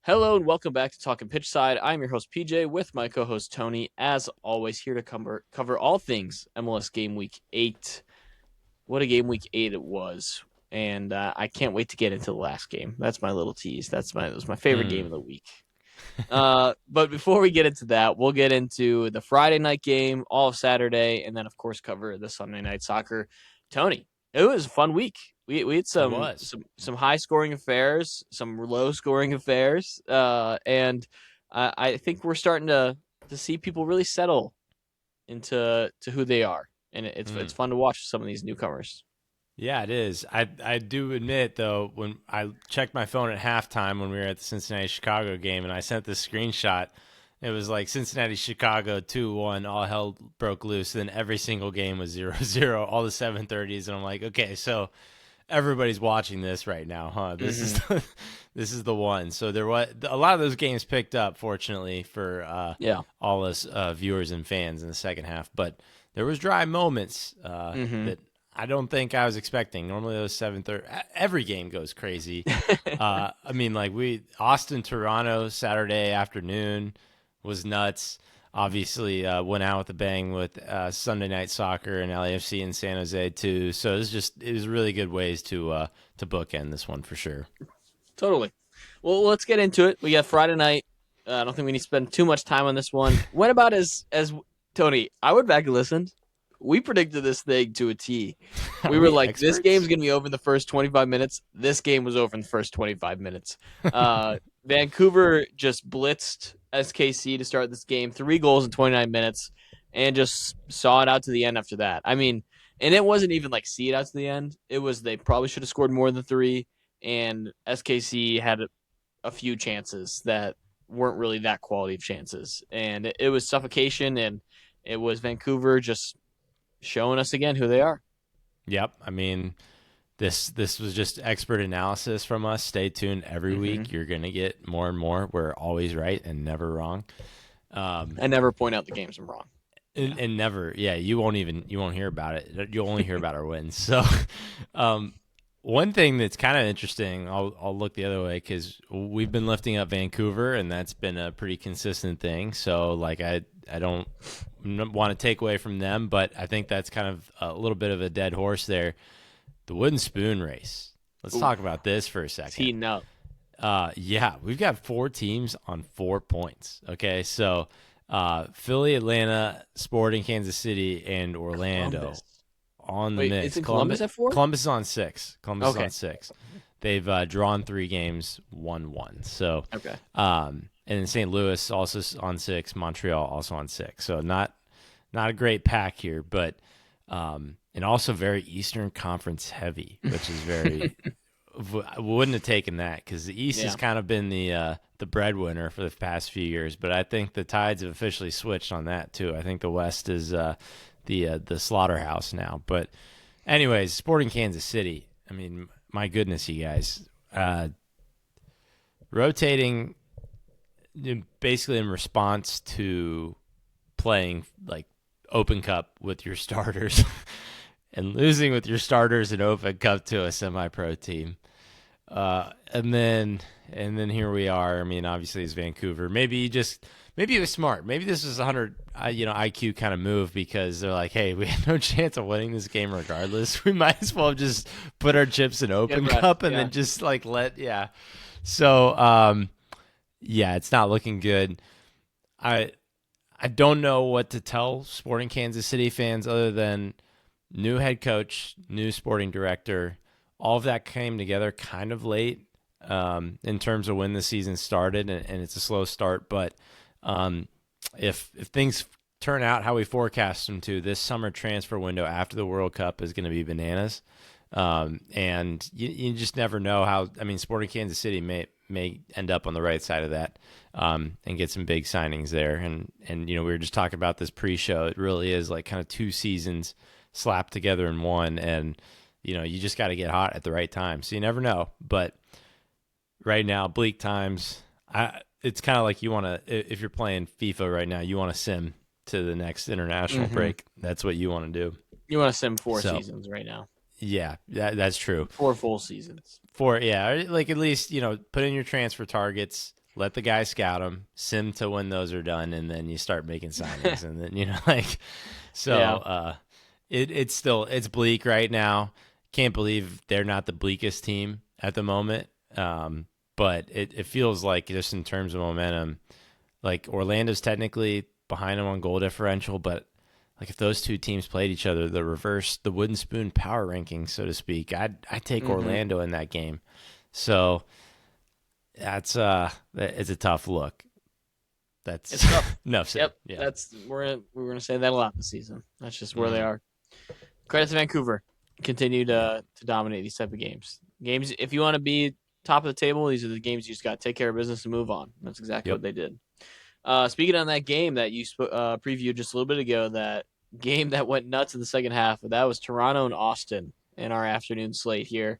Hello and welcome back to Talkin Pitchside. I'm your host PJ with my co-host Tony. As always, here to cover all things MLS Game Week 8. What a Game Week 8 it was, and I can't wait to get into the last game. That's my little tease. That was my favorite game of the week. But before we get into that, we'll get into the Friday night game, all of Saturday, and then of course cover the Sunday night soccer. Tony, it was a fun week. We had some high scoring affairs, some low scoring affairs, and I think we're starting to see people really settle into who they are, and it's fun to watch some of these newcomers. Yeah, it is. I do admit though, when I checked my phone at halftime when we were at the Cincinnati Chicago game, and I sent this screenshot, it was like Cincinnati Chicago 2-1, all hell broke loose. Then every single game was 0-0, all the 7:30s, and I'm like, okay, so everybody's watching this right now, huh? This is the one. So there was a lot of those games picked up, fortunately for all us viewers and fans in the second half, but there was dry moments that I don't think I was expecting. Normally those 7:30, every game goes crazy. I mean, like Austin Toronto Saturday afternoon was nuts. Obviously, went out with a bang with Sunday night soccer and LAFC in San Jose too. So it was really good ways to bookend this one for sure. Totally. Well, let's get into it. We got Friday night. I don't think we need to spend too much time on this one. What about as Tony? I went back and listened. We predicted this thing to a T. We were like, experts? This game's going to be over in the first 25 minutes. This game was over in the first 25 minutes. Vancouver just blitzed SKC to start this game, 3 goals in 29 minutes, and just saw it out to the end after that. I mean, and it wasn't even like see it out to the end. It was they probably should have scored more than 3, and SKC had a few chances that weren't really that quality of chances. And it was suffocation, and it was Vancouver just showing us again who they are. Yep. I mean, this was just expert analysis from us. Stay tuned every week. You're going to get more and more. We're always right and never wrong. I never point out the games I'm wrong. And never, you won't hear about it. You'll only hear about our wins. So, one thing that's kind of interesting, I'll look the other way because we've been lifting up Vancouver, and that's been a pretty consistent thing. So, like, I don't want to take away from them, but I think that's kind of a little bit of a dead horse there. The wooden spoon race. Let's talk about this for a second. Heating up. We've got 4 teams on 4 points. Okay, so Philly, Atlanta, Sporting, Kansas City, and Orlando. Columbus. On the mix. Isn't Columbus at 4? Columbus is on 6. Columbus is on 6. They've drawn 3 games, 1-1. So, and then St. Louis also on 6. Montreal also on 6. So not a great pack here, but and also very Eastern Conference heavy, which is very. I wouldn't have taken that because the East has kind of been the breadwinner for the past few years, but I think the tides have officially switched on that too. I think the West is the slaughterhouse now. But anyways, Sporting Kansas City. I mean, my goodness, you guys. Rotating basically in response to playing like Open Cup with your starters and losing with your starters in Open Cup to a semi-pro team. And then here we are. I mean, obviously it's Vancouver. Maybe it was smart. Maybe this was 100, IQ kind of move because they're like, hey, we have no chance of winning this game regardless. We might as well just put our chips in Open Cup and then just like So, it's not looking good. I don't know what to tell Sporting Kansas City fans other than new head coach, new sporting director. All of that came together kind of late in terms of when the season started, and it's a slow start. But if things turn out how we forecast them to, this summer transfer window after the World Cup is going to be bananas. And you just never know how. I mean, Sporting Kansas City may end up on the right side of that and get some big signings there. And we were just talking about this pre-show. It really is like kind of 2 seasons slapped together in one, and you just got to get hot at the right time. So you never know. But right now, bleak times. It's kind of like you want to, if you're playing FIFA right now, you want to sim to the next international break. That's what you want to do. You want to sim 4 seasons right now. Yeah, that's true. 4 full seasons. Like at least, put in your transfer targets, let the guys scout them, sim to when those are done, and then you start making signings, and then like so. Yeah, It's bleak right now. Can't believe they're not the bleakest team at the moment. But it feels like just in terms of momentum, like Orlando's technically behind them on goal differential, but like if those two teams played each other, the wooden spoon power ranking, so to speak, I'd take hmm Orlando in that game. So that's it's a tough look. it's That's tough. enough said. Yep, Yeah. we're gonna say that a lot this season. That's just where they Mm-hmm. are. Credit to Vancouver, continue Yeah. to dominate these type of games. Games, if you want to be top of the table, these are the games you just got to take care of business and move on. That's exactly Yep. what they did. Speaking on that game that you previewed just a little bit ago, that game that went nuts in the second half, that was Toronto and Austin in our afternoon slate here.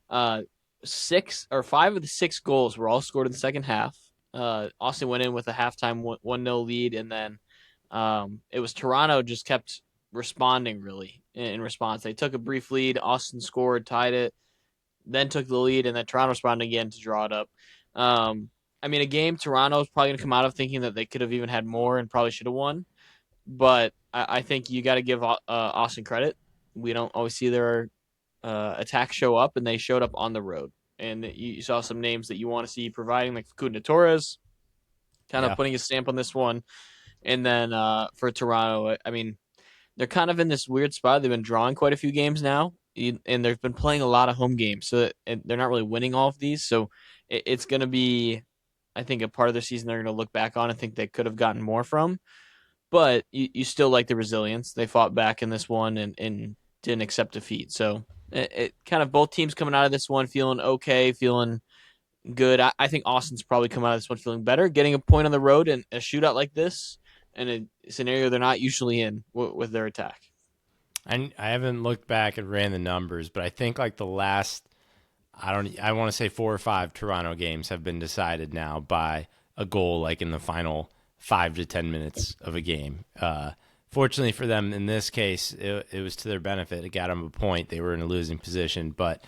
Uh, six or five of the six goals were all scored in the second half. Austin went in with a halftime 1-0 lead, and then it was Toronto just kept responding really in response. They took a brief lead. Austin scored, tied it, then took the lead, and then Toronto responded again to draw it up. Um, I mean, a game Toronto's probably going to come out of thinking that they could have even had more and probably should have won. But I think you got to give Austin credit. We don't always see their attack show up, and they showed up on the road. And you saw some names that you want to see providing, like Facunda Torres, kind of Yeah. putting a stamp on this one. And then for Toronto, I mean, they're kind of in this weird spot. They've been drawing quite a few games now, and they've been playing a lot of home games, so they're not really winning all of these. So it's going to be, I think, a part of their season they're going to look back on and think they could have gotten more from. But you still like the resilience. They fought back in this one and didn't accept defeat. So it kind of both teams coming out of this one feeling okay, feeling good. I think Austin's probably come out of this one feeling better, getting a point on the road in a shootout like this, in a scenario they're not usually in with their attack. I haven't looked back and ran the numbers, but I think like the last I want to say 4 or 5 Toronto games have been decided now by a goal like in the final 5 to 10 minutes of a game. Fortunately for them in this case, it was to their benefit. It got them a point. They were in a losing position, but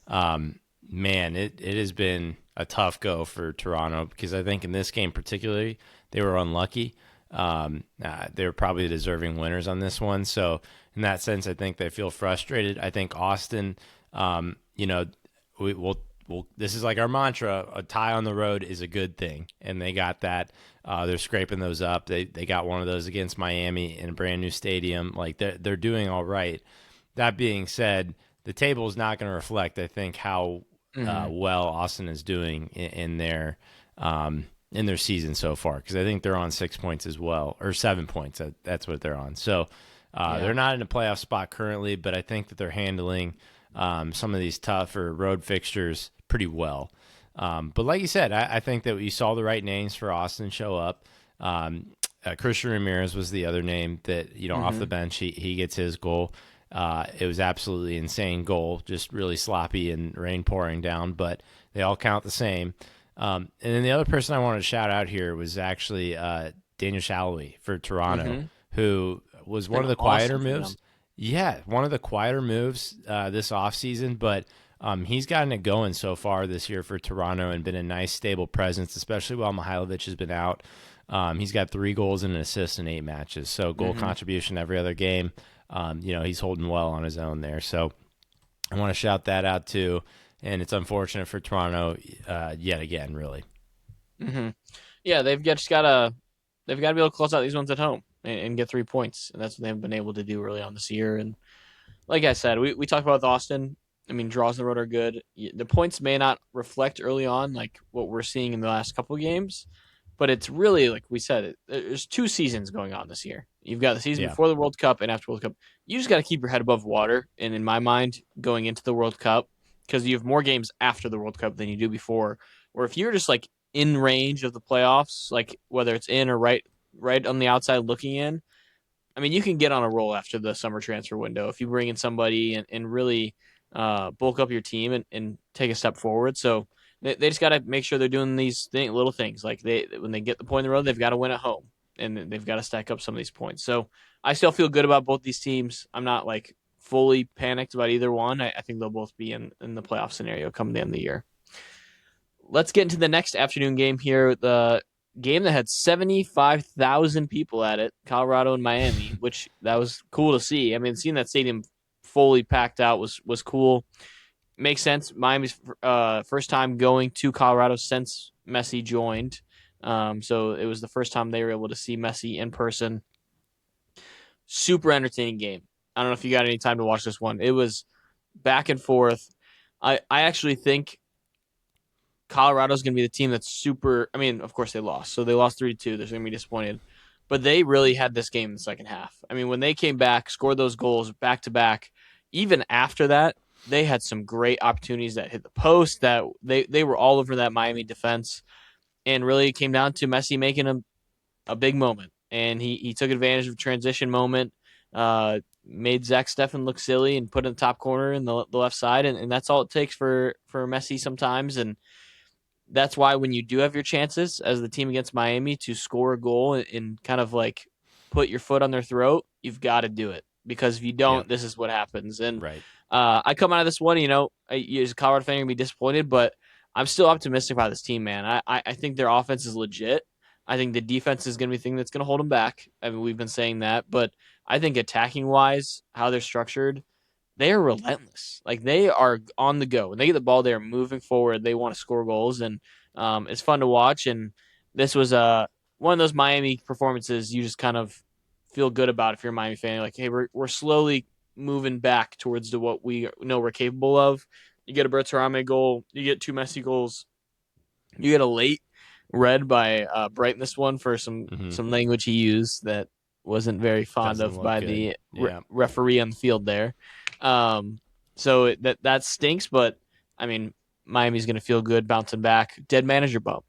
man, it has been a tough go for Toronto because I think in this game particularly they were unlucky. They were probably the deserving winners on this one. So in that sense, I think they feel frustrated. I think Austin, you know, we'll this is like our mantra: a tie on the road is a good thing, and they got that. They're scraping those up. They got one of those against Miami in a brand new stadium. Like they're doing all right. That being said, the table is not going to reflect, I think, how Mm-hmm. well Austin is doing in their season so far, because I think they're on 6 points as well, or 7 points. That's what they're on. So Yeah. they're not in a playoff spot currently, but I think that they're handling some of these tougher road fixtures pretty well. But like you said, I think that you saw the right names for Austin show up. Christian Ramirez was the other name that, off the Mm-hmm. bench, he gets his goal. It was absolutely insane goal, just really sloppy and rain pouring down, but they all count the same. And then the other person I wanted to shout out here was actually Daniel Shalhoub for Toronto, Mm-hmm. who was one Been of the quieter awesome for them. moves. Yeah, one of the quieter moves this offseason, but he's gotten it going so far this year for Toronto and been a nice, stable presence, especially while Mihailovic has been out. He's got 3 goals and an assist in 8 matches, so goal Mm-hmm. contribution every other game. He's holding well on his own there. So I want to shout that out too. And it's unfortunate for Toronto yet again, really. Mm-hmm. Yeah, they've got to be able to close out these ones at home and get 3 points, and that's what they've been able to do early on this year. And like I said, we talked about with Austin. I mean, draws on the road are good. The points may not reflect early on like what we're seeing in the last couple of games, but it's really like we said. There's 2 seasons going on this year. You've got the season Yeah. before the World Cup and after World Cup. You just got to keep your head above water. And in my mind, going into the World Cup, because you have more games after the World Cup than you do before. Or if you're just like in range of the playoffs, like whether it's in or right on the outside looking in, I mean, you can get on a roll after the summer transfer window if you bring in somebody and really bulk up your team and take a step forward. So they just got to make sure they're doing these little things. Like when they get the point in the road, they've got to win at home and they've got to stack up some of these points. So I still feel good about both these teams. I'm not like fully panicked about either one. I think they'll both be in the playoff scenario come the end of the year. let's get into the next afternoon game here. The game that had 75,000 people at it, Colorado and Miami, which that was cool to see. I mean, seeing that stadium fully packed out was cool. Makes sense. Miami's first time going to Colorado since Messi joined. So it was the first time they were able to see Messi in person. Super entertaining game. I don't know if you got any time to watch this one. It was back and forth. I actually think Colorado's going to be the team that's super. I mean, of course they lost, so they lost 3-2. They're going to be disappointed, but they really had this game in the second half. I mean, when they came back, scored those goals back to back. Even after that, they had some great opportunities that hit the post. That they were all over that Miami defense, and really it came down to Messi making a big moment, and he took advantage of a transition moment. Made Zach Steffen look silly and put in the top corner in the left side, and that's all it takes for Messi sometimes. And that's why when you do have your chances as the team against Miami to score a goal and kind of like put your foot on their throat, you've got to do it because if you don't, Yep. this is what happens. And Right. I come out of this one, as a Colorado fan, you're gonna be disappointed, but I'm still optimistic about this team, man. I think their offense is legit. I think the defense is gonna be the thing that's gonna hold them back. I mean, we've been saying that, but I think attacking wise, how they're structured, they are relentless. Like they are on the go. When they get the ball, they are moving forward. They want to score goals, and it's fun to watch. And this was one of those Miami performances you just kind of feel good about if you're a Miami fan. You're like, hey, we're slowly moving back towards what we know we're capable of. You get a Bertarame goal, you get two Messi goals, you get a late red by Brighton this one for Hmm. some language he used that wasn't very fond Doesn't of look by good. the Yeah. referee on the field there. So that stinks, but I mean Miami's going to feel good bouncing back. Dead manager bump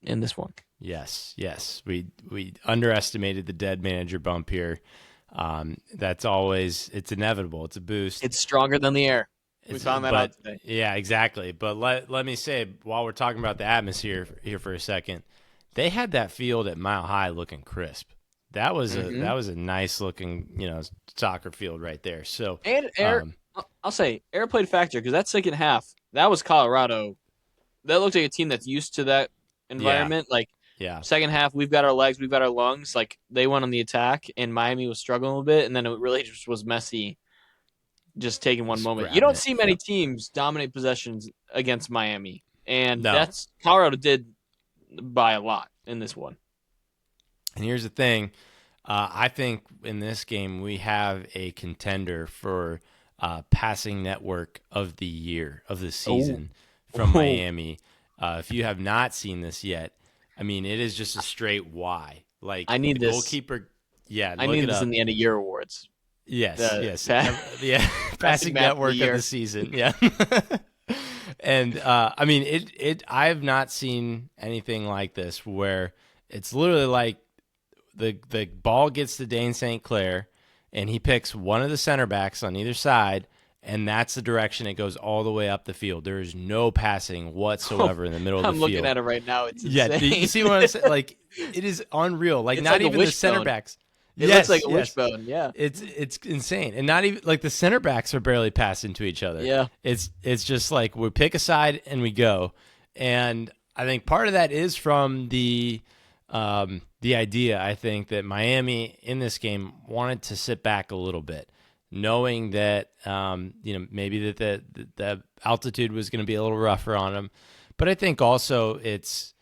in this one. Yes. Yes. We underestimated the dead manager bump here. That's always it's inevitable. It's a boost. It's stronger than the air. We It's found that out but today. yeah, exactly. But let me say while we're talking about the atmosphere here for a second, they had that field at Mile High looking crisp. Mm-hmm. That was a nice looking soccer field right there. So And air, um, I'll say air played a factor because that second half that was Colorado. That looked like a team that's used to that yeah, environment. Like yeah, second half, we've got our legs, we've got our lungs. Like they went on the attack, and Miami was struggling a little bit, and then it really just was Messi just taking one just moment. You grabbing don't it. see many Yep. teams dominate possessions against Miami, and No, that's Colorado did by a lot in this one. and here's the thing. I think in this game we have a contender for passing network of the year of the Oh, season from oh, Miami. If you have not seen this yet, I mean it is just a straight Y. Like I the need this. goalkeeper. Yeah, I look need it this in up. the end of year awards. Yes, The yes, yeah. passing Passing map of the network of the year. season. Yeah. And I mean it. I have not seen anything like this where it's literally like the ball gets to Dane St. Clair, and he picks one of the center backs on either side, and that's the direction it goes all the way up the field. There is no passing whatsoever in the middle of the I'm looking field. at it right now. It's Yeah, you insane. see what I'm saying? Like it is unreal. Like It's not like a even the center wishbone. backs. It looks like Yes, a yes. wishbone. Yeah. It's insane, and not even like the center backs are barely passing to each other. Yeah. It's just like we pick a side and we go, and I think part of that is from the idea. I think that Miami in this game wanted to sit back a little bit, knowing that maybe that the altitude was going to be a little rougher on them, but I think also it's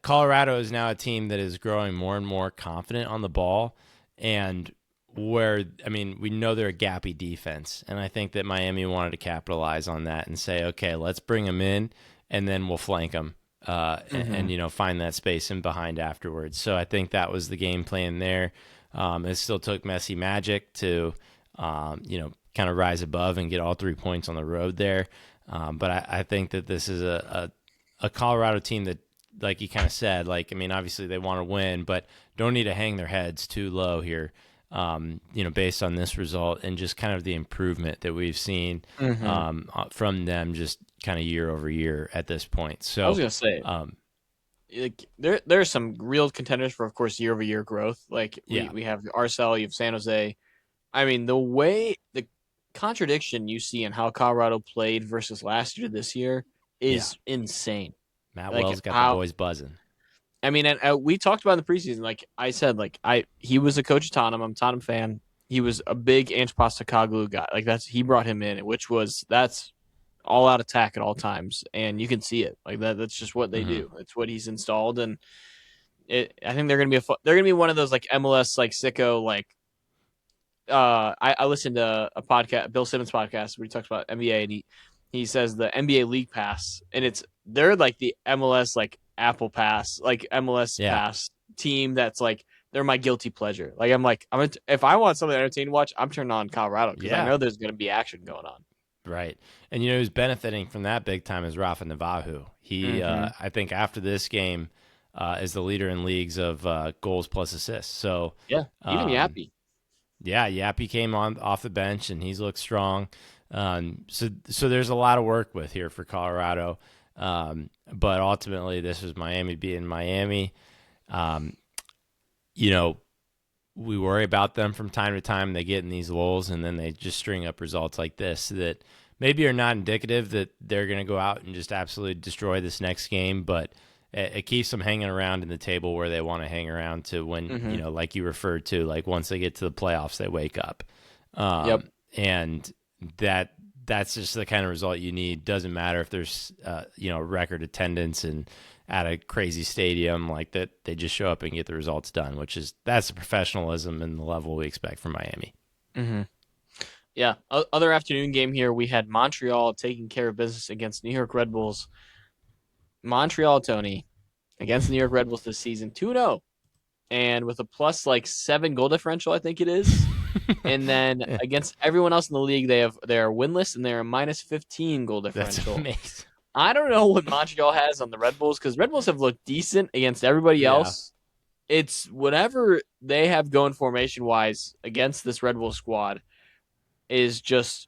Colorado is now a team that is growing more and more confident on the ball and where I mean we know they're a gappy defense, and I think that Miami wanted to capitalize on that and say, okay, let's bring them in, and then we'll flank them, Hmm. find that space in behind afterwards. So I think that was the game plan there. It still took Messi magic to kind of rise above and get all 3 points on the road there. But I think that this is a Colorado team that, like you kind of said, like I mean, obviously they want to win, but don't need to hang their heads too low here. Based on this result and just kind of the improvement that we've seen Hmm. from them, just kind of year over year at this point. I was So, gonna say, um, like, there are some real contenders for, of course, year over year growth. Like yeah, we have Arcel, you have San Jose. I mean, the contradiction you see in how Colorado played versus last year to this year yeah, is insane. Matt Like Wells got the how boys buzzing. I mean, and we talked about in the preseason. Like I said, he was a coach of Tottenham. I'm a Tottenham fan. He was a big Ange Postecoglou guy. Like he brought him in, that's all out attack at all times, and you can see it. Like that's just what they Hmm. do. It's what he's installed, and I think they're gonna be one of those like MLS like sicko like. I listened to a podcast, Bill Simmons podcast, where he talks about NBA, and he says the NBA League Pass, and they're like the MLS like Apple Pass, like MLS Yeah, Pass team. That's like they're my guilty pleasure. Like if I want something entertaining to watch, I'm turning on Colorado because I yeah, know there's gonna be action going on. right. And who's benefiting from that big time is Rafa Navajo. He, Mm-hmm. I think, after this game, is the leader in leagues of goals plus assists. So, Yeah, even um, Yappy. yeah, Yappy came on off the bench and he's looked strong. So there's a lot of work with here for Colorado. But ultimately, this was Miami being Miami. Um, you know, we worry about them from time to time. They get in these lulls and then they just string up results like this that maybe are not indicative that they're going to go out and just absolutely destroy this next game, but it keeps them hanging around in the table where they want to hang around to when, Mm-hmm. like you referred to, like once they get to the playoffs, they wake up. Yep. And that's just the kind of result you need. Doesn't matter if there's, record attendance and at a crazy stadium like that, they just show up and get the results done, that's the professionalism and the level we expect from Miami. Mm-hmm. Yeah. Other afternoon game here, we had Montreal taking care of business against New York Red Bulls. Montreal, Tony, against the New York Red Bulls this season, 2-0, and with a plus like 7 goal differential, I think it is. And then Yeah, against everyone else in the league, they are winless and they're a minus 15 goal that's differential. amazing. I don't know what Montreal has on the Red Bulls because Red Bulls have looked decent against everybody Yeah. else. It's whatever they have going formation wise against this Red Bull squad is just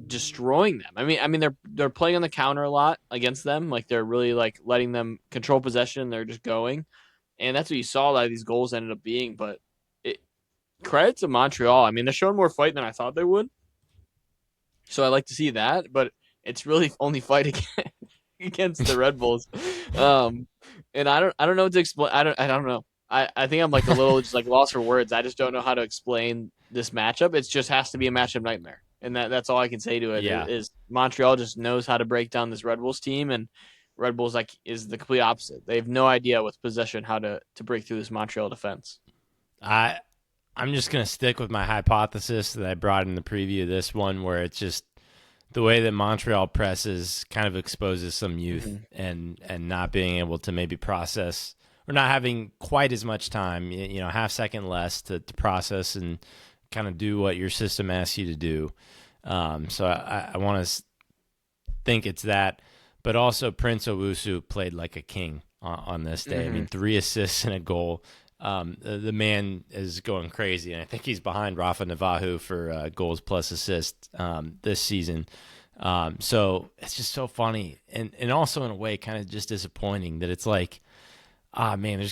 destroying them. I mean they're playing on the counter a lot against them. Like they're really like letting them control possession. They're just going, and that's what you saw. A lot of these goals ended up being. But it, credit to Montreal. I mean they're showing more fight than I thought they would. So I like to see that. But it's really only fight against the Red Bulls. Um, and I don't know what to explain. I don't know. I think I'm like a little just like lost for words. I just don't know how to explain this matchup. It just has to be a matchup nightmare, and that's all I can say to it. Yeah. Is Montreal just knows how to break down this Red Bulls team, and Red Bulls like is the complete opposite. They have no idea with possession how to break through this Montreal defense. I I'm just gonna stick with my hypothesis that I brought in the preview of this one, where it's just the way that Montreal presses kind of exposes some youth Mm-hmm. and not being able to maybe process or not having quite as much time, half second less to process and kind of do what your system asks you to do. So I want to think it's that, but also Prince Owusu played like a king on this day. I Mm-hmm. mean, 3 assists and a goal. The man is going crazy, and I think he's behind Rafa Navajo for goals plus assists this season. So it's just so funny, and also in a way kind of just disappointing that it's like, man, there's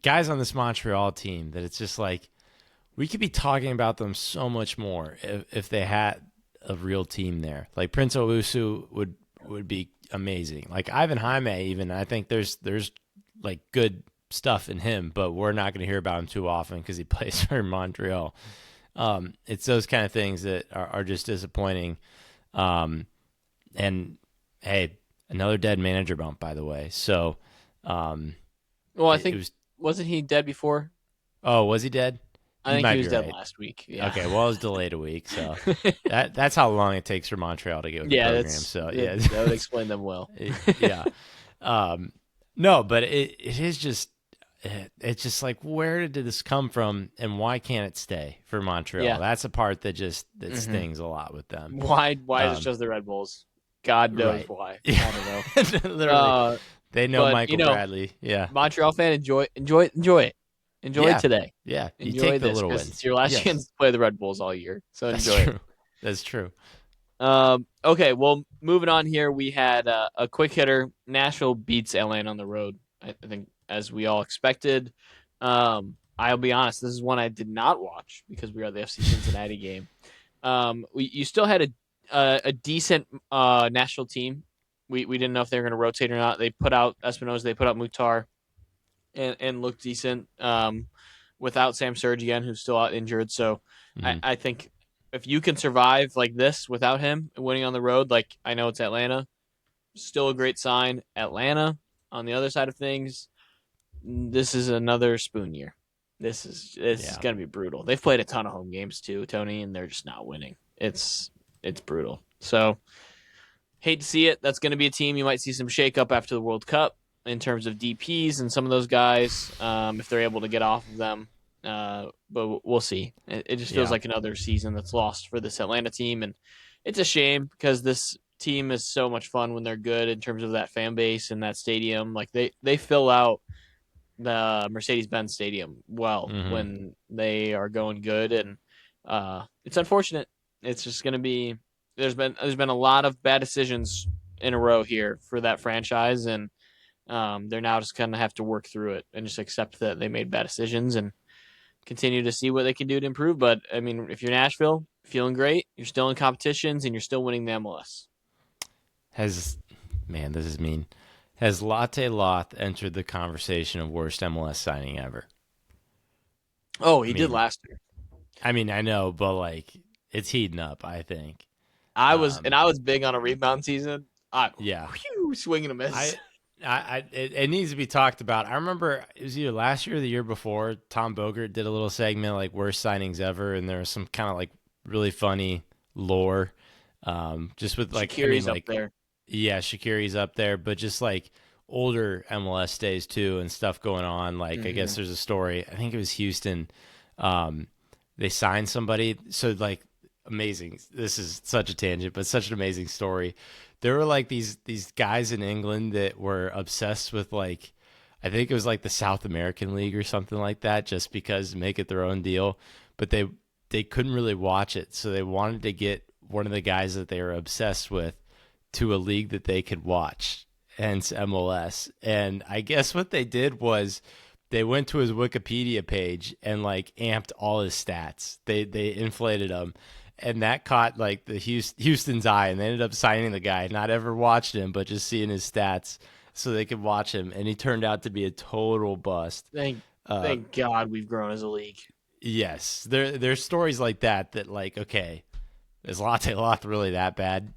guys on this Montreal team that it's just like we could be talking about them so much more if they had a real team there. Like Prince Owusu would be amazing. Like Ivan Jaime, even I think there's like good stuff in him, but we're not going to hear about him too often because he plays for Montreal. It's those kind of things that are just disappointing. And hey, another dead manager bump, by the way. So Well, I it think was. wasn't he dead before? Oh, was he dead? I You think might he be was dead right. last week. Yeah. Okay, well, it was delayed a week, so that's how long it takes for Montreal to get with the Yeah, program. So yeah, that would explain them well. yeah. No, but it is just it's just like where did this come from and why can't it stay for Montreal? Yeah. That's a part that Hmm. stings a lot with them. Why is it Um, just the Red Bulls? God knows right. why. I don't know. Yeah. Literally, they know But Michael Bradley. Yeah, Montreal fan, enjoy it yeah, today. yeah. You Enjoy take the this little because it's wins. your last Yes, chance to play the Red Bulls all year. So that's enjoy it. true. That's true. Okay, well, moving on here, we had a quick hitter. Nashville beats Atlanta on the road. I think as we all expected. I'll be honest, this is one I did not watch because we are the FC Cincinnati game. You still had a decent Nashville team. We didn't know if they were going to rotate or not. They put out Espinosa, they put out Mukhtar, and looked decent without Sam Sergian, who's still out injured. So Mm-hmm. I think if you can survive like this without him winning on the road, like I know it's Atlanta, still a great sign. Atlanta, on the other side of things, this is another spoon year. This is Yeah. going to be brutal. They've played a ton of home games too, Tony, and they're just not winning. It's brutal. So hate to see it. That's going to be a team you might see some shakeup after the World Cup in terms of DPS and some of those guys if they're able to get off of them. But we'll see. It just feels Yeah. like another season that's lost for this Atlanta team, and it's a shame because this team is so much fun when they're good in terms of that fan base and that stadium. Like they fill out the Mercedes-Benz Stadium well Mm-hmm. when they are going good, and it's unfortunate. It's just going to be there's been a lot of bad decisions in a row here for that franchise, and they're now just going to have to work through it and just accept that they made bad decisions and continue to see what they can do to improve. But I mean, if you're Nashville, feeling great, you're still in competitions and you're still winning the MLS. Has Man, this is mean. Has Latte Loth entered the conversation of worst MLS signing ever? Oh, I he did mean, last year. I know, but like it's heating up. I think. I was big on a rebound season. Yeah, Swing and a miss. I, it needs to be talked about. I remember it was either last year or the year before. Tom Bogert did a little segment like worst signings ever, and there was some kind of like really funny lore, just with Shaqiri's up like there. yeah, Shakiri's up there, but just like older MLS days too and stuff going on. Like I Mm-hmm. guess there's a story. I think it was Houston. Um, they signed somebody. So like amazing. This is such a tangent, but such an amazing story. There were like these guys in England that were obsessed with like I think it was like the South American League or something like that, just because make it their own deal. But they couldn't really watch it, so they wanted to get one of the guys that they were obsessed with to a league that they could watch, hence MLS. And I guess what they did was they went to his Wikipedia page and like amped all his stats. They inflated them, and that caught like the Houston's eye, and they ended up signing the guy. Not ever watched him, but just seeing his stats so they could watch him, and he turned out to be a total bust. Thank Uh, thank God we've grown as a league. yes, there's stories like that that like okay, is Latte Loth really that bad?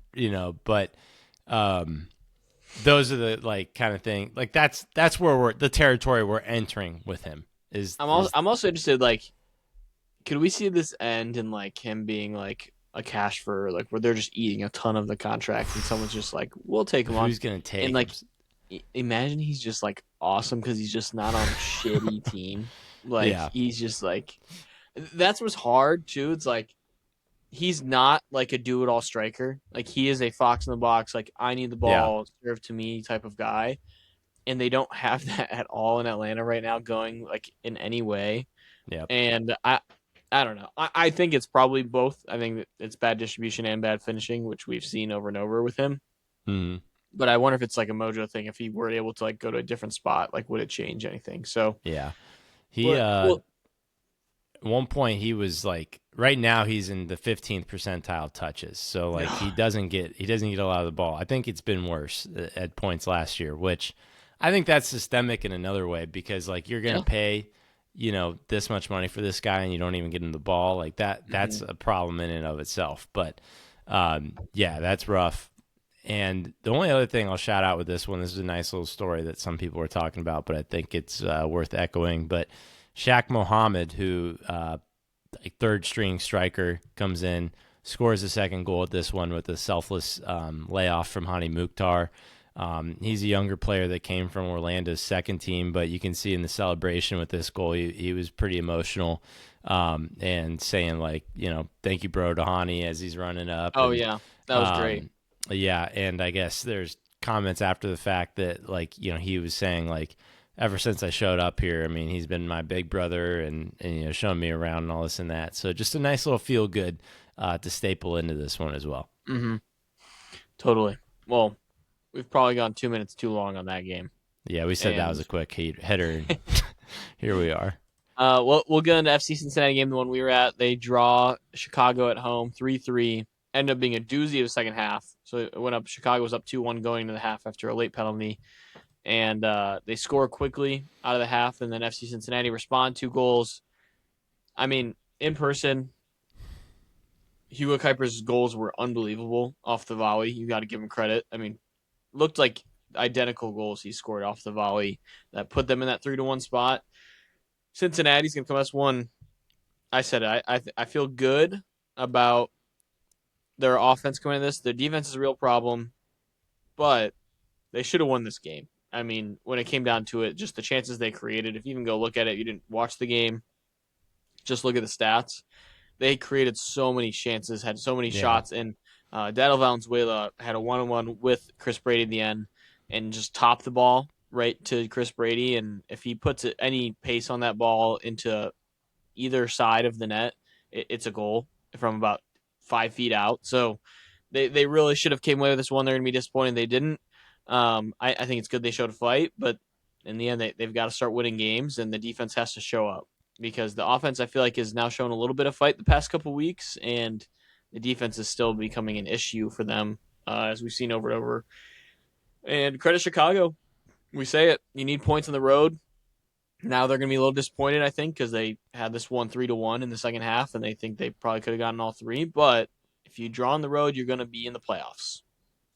But um, those are the like kind of thing. Like that's where we're the territory we're entering with him. Is I'm also interested. Like, could we see this end in like him being like a cash for like where they're just eating a ton of the contract and someone's just like, we'll take him on, who's gonna and take him? like imagine he's just like awesome because he's just not on a shitty team. Like Yeah, he's just like that's what's hard too. It's like he's not like a do it all striker. Like he is a fox in the box. Like I need the yeah, ball served to me type of guy, and they don't have that at all in Atlanta right now going like in any way. yeah. And I don't know. I think it's probably both. I think that it's bad distribution and bad finishing, which we've seen over and over with him. Mm-hmm. But I wonder if it's like a mojo thing. If he were able to like go to a different spot, like would it change anything? So, Yeah. He but well, at one point he was like right now he's in the 15th percentile touches. So like he doesn't get a lot of the ball. I think it's been worse at points last year, which I think that's systemic in another way because like you're going yeah. to pay this much money for this guy and you don't even get him the ball. Like that's Mhm. a problem in and of itself. But yeah, that's rough. And the only other thing I'll shout out with this is a nice little story that some people are talking about, but I think it's worth echoing. But Shaq Mohammed, who like third string striker, comes in, scores the second goal at this one with a selfless layoff from Hani Mukhtar. He's a younger player that came from Orlando's second team, but you can see in the celebration with this goal, he was pretty emotional and saying like, thank you, bro, to Hani as he's running up. Oh And yeah, that was great. um, yeah, and I guess there's comments after the fact that like, he was saying like ever since I showed up here, I mean, he's been my big brother and showing me around and all this and that. So just a nice little feel good to staple into this one as well. Mm-hmm. Totally. Well, we've probably gone 2 minutes too long on that game, Yeah, we said that was and a quick header. And here we are. we'll go into FC Cincinnati game, the one we were at. They draw Chicago at home 3-3. ended up being a doozy of the second half. So it went up. Chicago was up 2-1 going into the half after a late penalty, and they score quickly out of the half, and then FC Cincinnati respond 2 goals. I mean, in person, Hugo Kuiper's goals were unbelievable off the volley. You got to give him credit. I mean, looked like identical goals he scored off the volley that put them in that 3-1 spot. Cincinnati's gonna come as one. I said it. I feel good about their offense coming into this. Their defense is a real problem, but they should have won this game. I mean, when it came down to it, just the chances they created. If you even go look at it, you didn't watch the game. Just look at the stats. They created so many chances, had so many Yeah. shots, and Daniel Valenzuela had a one-on-one with Chris Brady in the end, and just topped the ball right to Chris Brady. And if he puts any pace on that ball into either side of the net, it's a goal from about 5 feet out. So they really should have came away with this one. They're going to be disappointed they didn't. I think it's good they showed a fight, but in the end, they've got to start winning games, and the defense has to show up because the offense, I feel like, has now shown a little bit of fight the past couple weeks, and the defense is still becoming an issue for them, as we've seen over and over. And credit Chicago. We say it. You need points on the road. Now they're going to be a little disappointed, I think, because they had this one 3-1 in the second half, and they think they probably could have gotten all three. But if you draw on the road, you're going to be in the playoffs.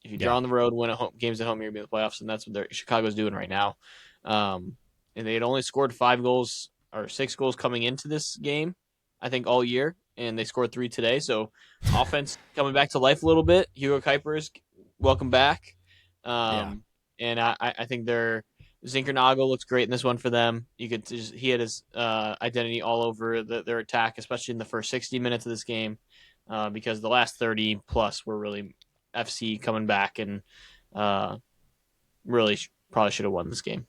If you Yeah. draw on the road, win at home, games at home, you're going to be in the playoffs, and that's what Chicago's doing right now. And they had only scored 5 goals or 6 goals coming into this game, I think, all year, and they scored 3 today. So offense coming back to life a little bit. Hugo Kuiper, welcome back. Yeah. And I think they're Zinkernagel looks great in this one for them. He had his identity all over their attack, especially in the first 60 minutes of this game, because the last 30 plus were really FC coming back and really probably should have won this game.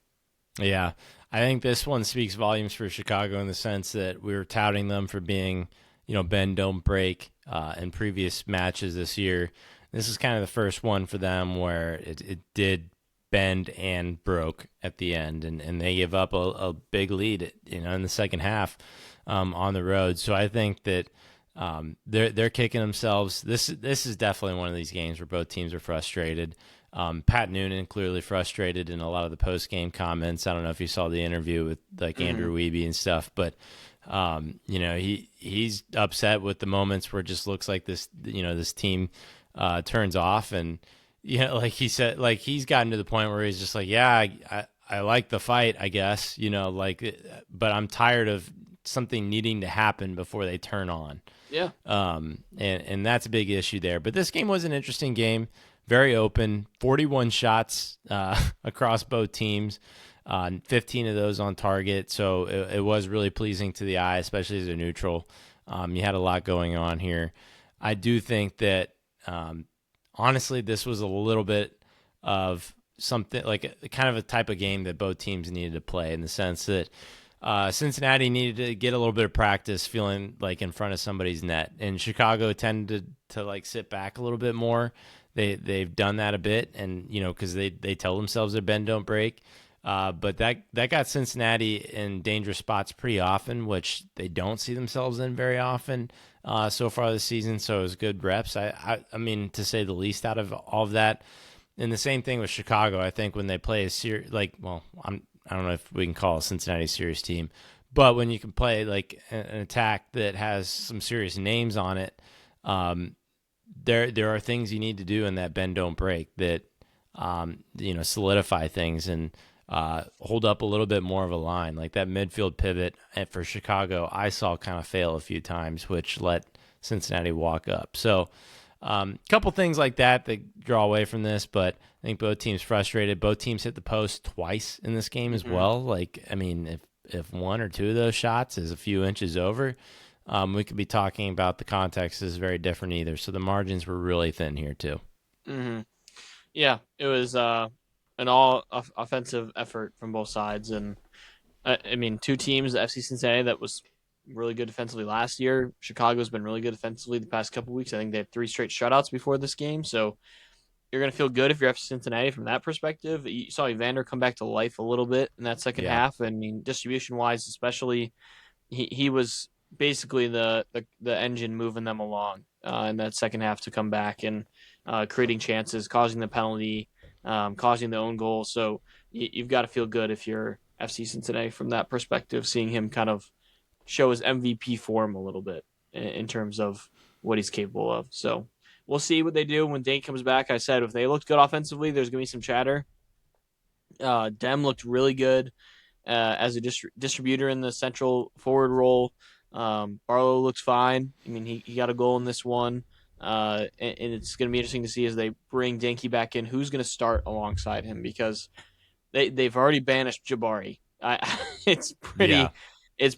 Yeah. I think this one speaks volumes for Chicago in the sense that we were touting them for being, bend, don't break in previous matches this year. This is kind of the first one for them where it did bend and broke at the end, and they gave up a big lead, in the second half on the road. So I think that they're kicking themselves. This is definitely one of these games where both teams are frustrated. Pat Noonan clearly frustrated in a lot of the post game comments. I don't know if you saw the interview with Andrew Wiebe and stuff, but he's upset with the moments where it just looks like this team turns off, and like he said, like he's gotten to the point where he's just like, yeah, I like the fight, I guess, but I'm tired of something needing to happen before they turn on. Yeah. And that's a big issue there. But this game was an interesting game, very open, 41 shots across both teams, 15 of those on target. So it was really pleasing to the eye, especially as a neutral. You had a lot going on here. I do think that, honestly, this was a little bit of something like kind of a type of game that both teams needed to play, in the sense that Cincinnati needed to get a little bit of practice feeling like in front of somebody's net, and Chicago tended to like sit back a little bit more. They've done that a bit, and because they tell themselves they're bend don't break, but that got Cincinnati in dangerous spots pretty often, which they don't see themselves in very often so far this season. So it was good reps. I mean, to say the least, out of all of that. And the same thing with Chicago. I think when they play a series, I don't know if we can call Cincinnati a serious team, but when you can play like an attack that has some serious names on it, there are things you need to do in that bend don't break that solidify things and hold up a little bit more of a line. Like that midfield pivot for Chicago, I saw kind of fail a few times, which let Cincinnati walk up. So a couple things like that draw away from this, but I think both teams frustrated. Both teams hit the post twice in this game as well. Like, I mean, if one or two of those shots is a few inches over, we could be talking about the context is very different either. So the margins were really thin here too. Mm-hmm. Yeah, it was an all offensive effort from both sides, and I mean, two teams, FC Cincinnati, that was really good defensively last year. Chicago's been really good defensively the past couple weeks. I think they had 3 straight shutouts before this game, so you're going to feel good if you're FC Cincinnati from that perspective. You saw Evander come back to life a little bit in that second Yeah. half. I mean, distribution-wise especially, he was basically the engine moving them along. in that second half to come back and creating chances, causing the penalty, causing the own goal. So you've got to feel good if you're FC Cincinnati from that perspective, seeing him kind of show his MVP form a little bit in terms of what he's capable of. So we'll see what they do when Dane comes back. I said if they looked good offensively, there's going to be some chatter. Dem looked really good as a distributor in the central forward role. Barlow looks fine. I mean, he got a goal in this one. And it's going to be interesting to see as they bring Danke back in, who's going to start alongside him because they've already banished Jabari. It's Yeah.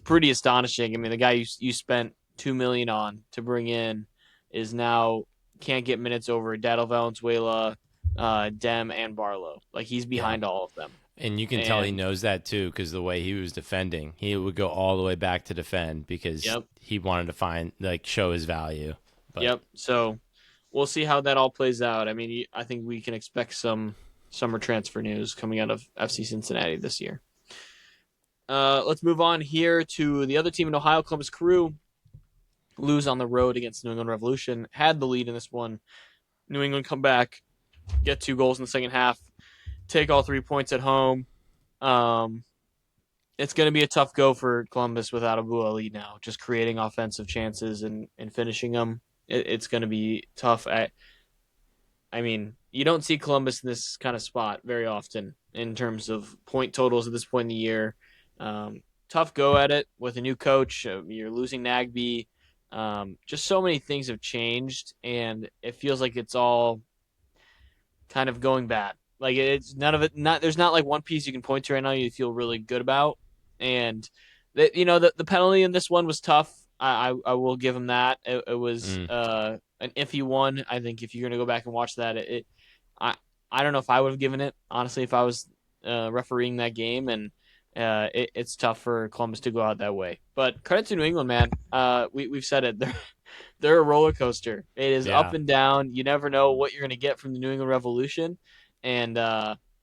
pretty astonishing. I mean, the guy you spent $2 million on to bring in is now can't get minutes over Dado Valenzuela, Dem, and Barlow. Like he's Yeah. behind all of them. And you can tell he And knows that too because the way he was defending, he would go all the way back to defend because yep, he wanted to show his value. But yep. So we'll see how that all plays out. I mean, I think we can expect some summer transfer news coming out of FC Cincinnati this year. Let's move on here to the other team in Ohio, Columbus Crew. Lose on the road against New England Revolution. Had the lead in this one. New England come back, get 2 goals in the second half, take all 3 points at home. Um, it's going to be a tough go for Columbus without Abu Ali now, just creating offensive chances and finishing them. It's going to be tough. I mean, you don't see Columbus in this kind of spot very often in terms of point totals at this point in the year. Tough go at it with a new coach. You're losing Nagby. Just so many things have changed, and it feels like it's all kind of going bad. Like it's none of it. Not there's not like one piece you can point to right now you feel really good about. And the penalty in this one was tough. I will give him that. It was mm, an iffy one. I think if you're gonna go back and watch that, I I don't know if I would have given it honestly if I was refereeing that game. And it's tough for Columbus to go out that way. But credit to New England, man. We've said it. They're a roller coaster. It is up yeah. and down. You never know what you're going to get from the New England Revolution, and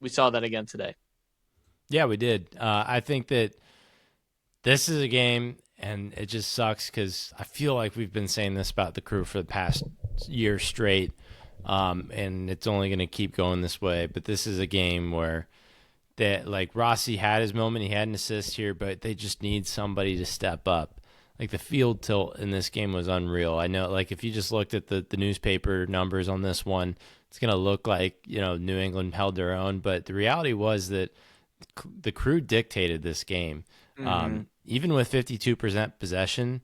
we saw that again today. Yeah, we did. I think that this is a game, and it just sucks because I feel like we've been saying this about the Crew for the past year straight, and it's only going to keep going this way. But this is a game where like Rossi had his moment, he had an assist here, but they just need somebody to step up. Like the field tilt in this game was unreal. I know, like if you just looked at the newspaper numbers on this one, it's going to look like New England held their own, but the reality was that the Crew dictated this game. Mm-hmm. Even with 52% possession,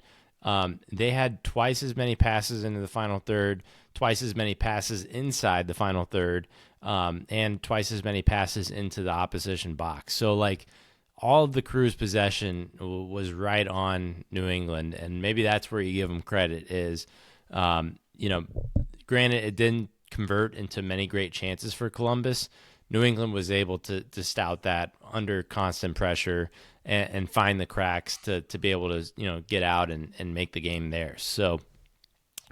they had twice as many passes into the final third, twice as many passes inside the final third, and twice as many passes into the opposition box. So, like, all of the Crew's possession was right on New England, and maybe that's where you give them credit is, granted, it didn't convert into many great chances for Columbus. New England was able to stout that under constant pressure and find the cracks to be able to get out and make the game theirs. So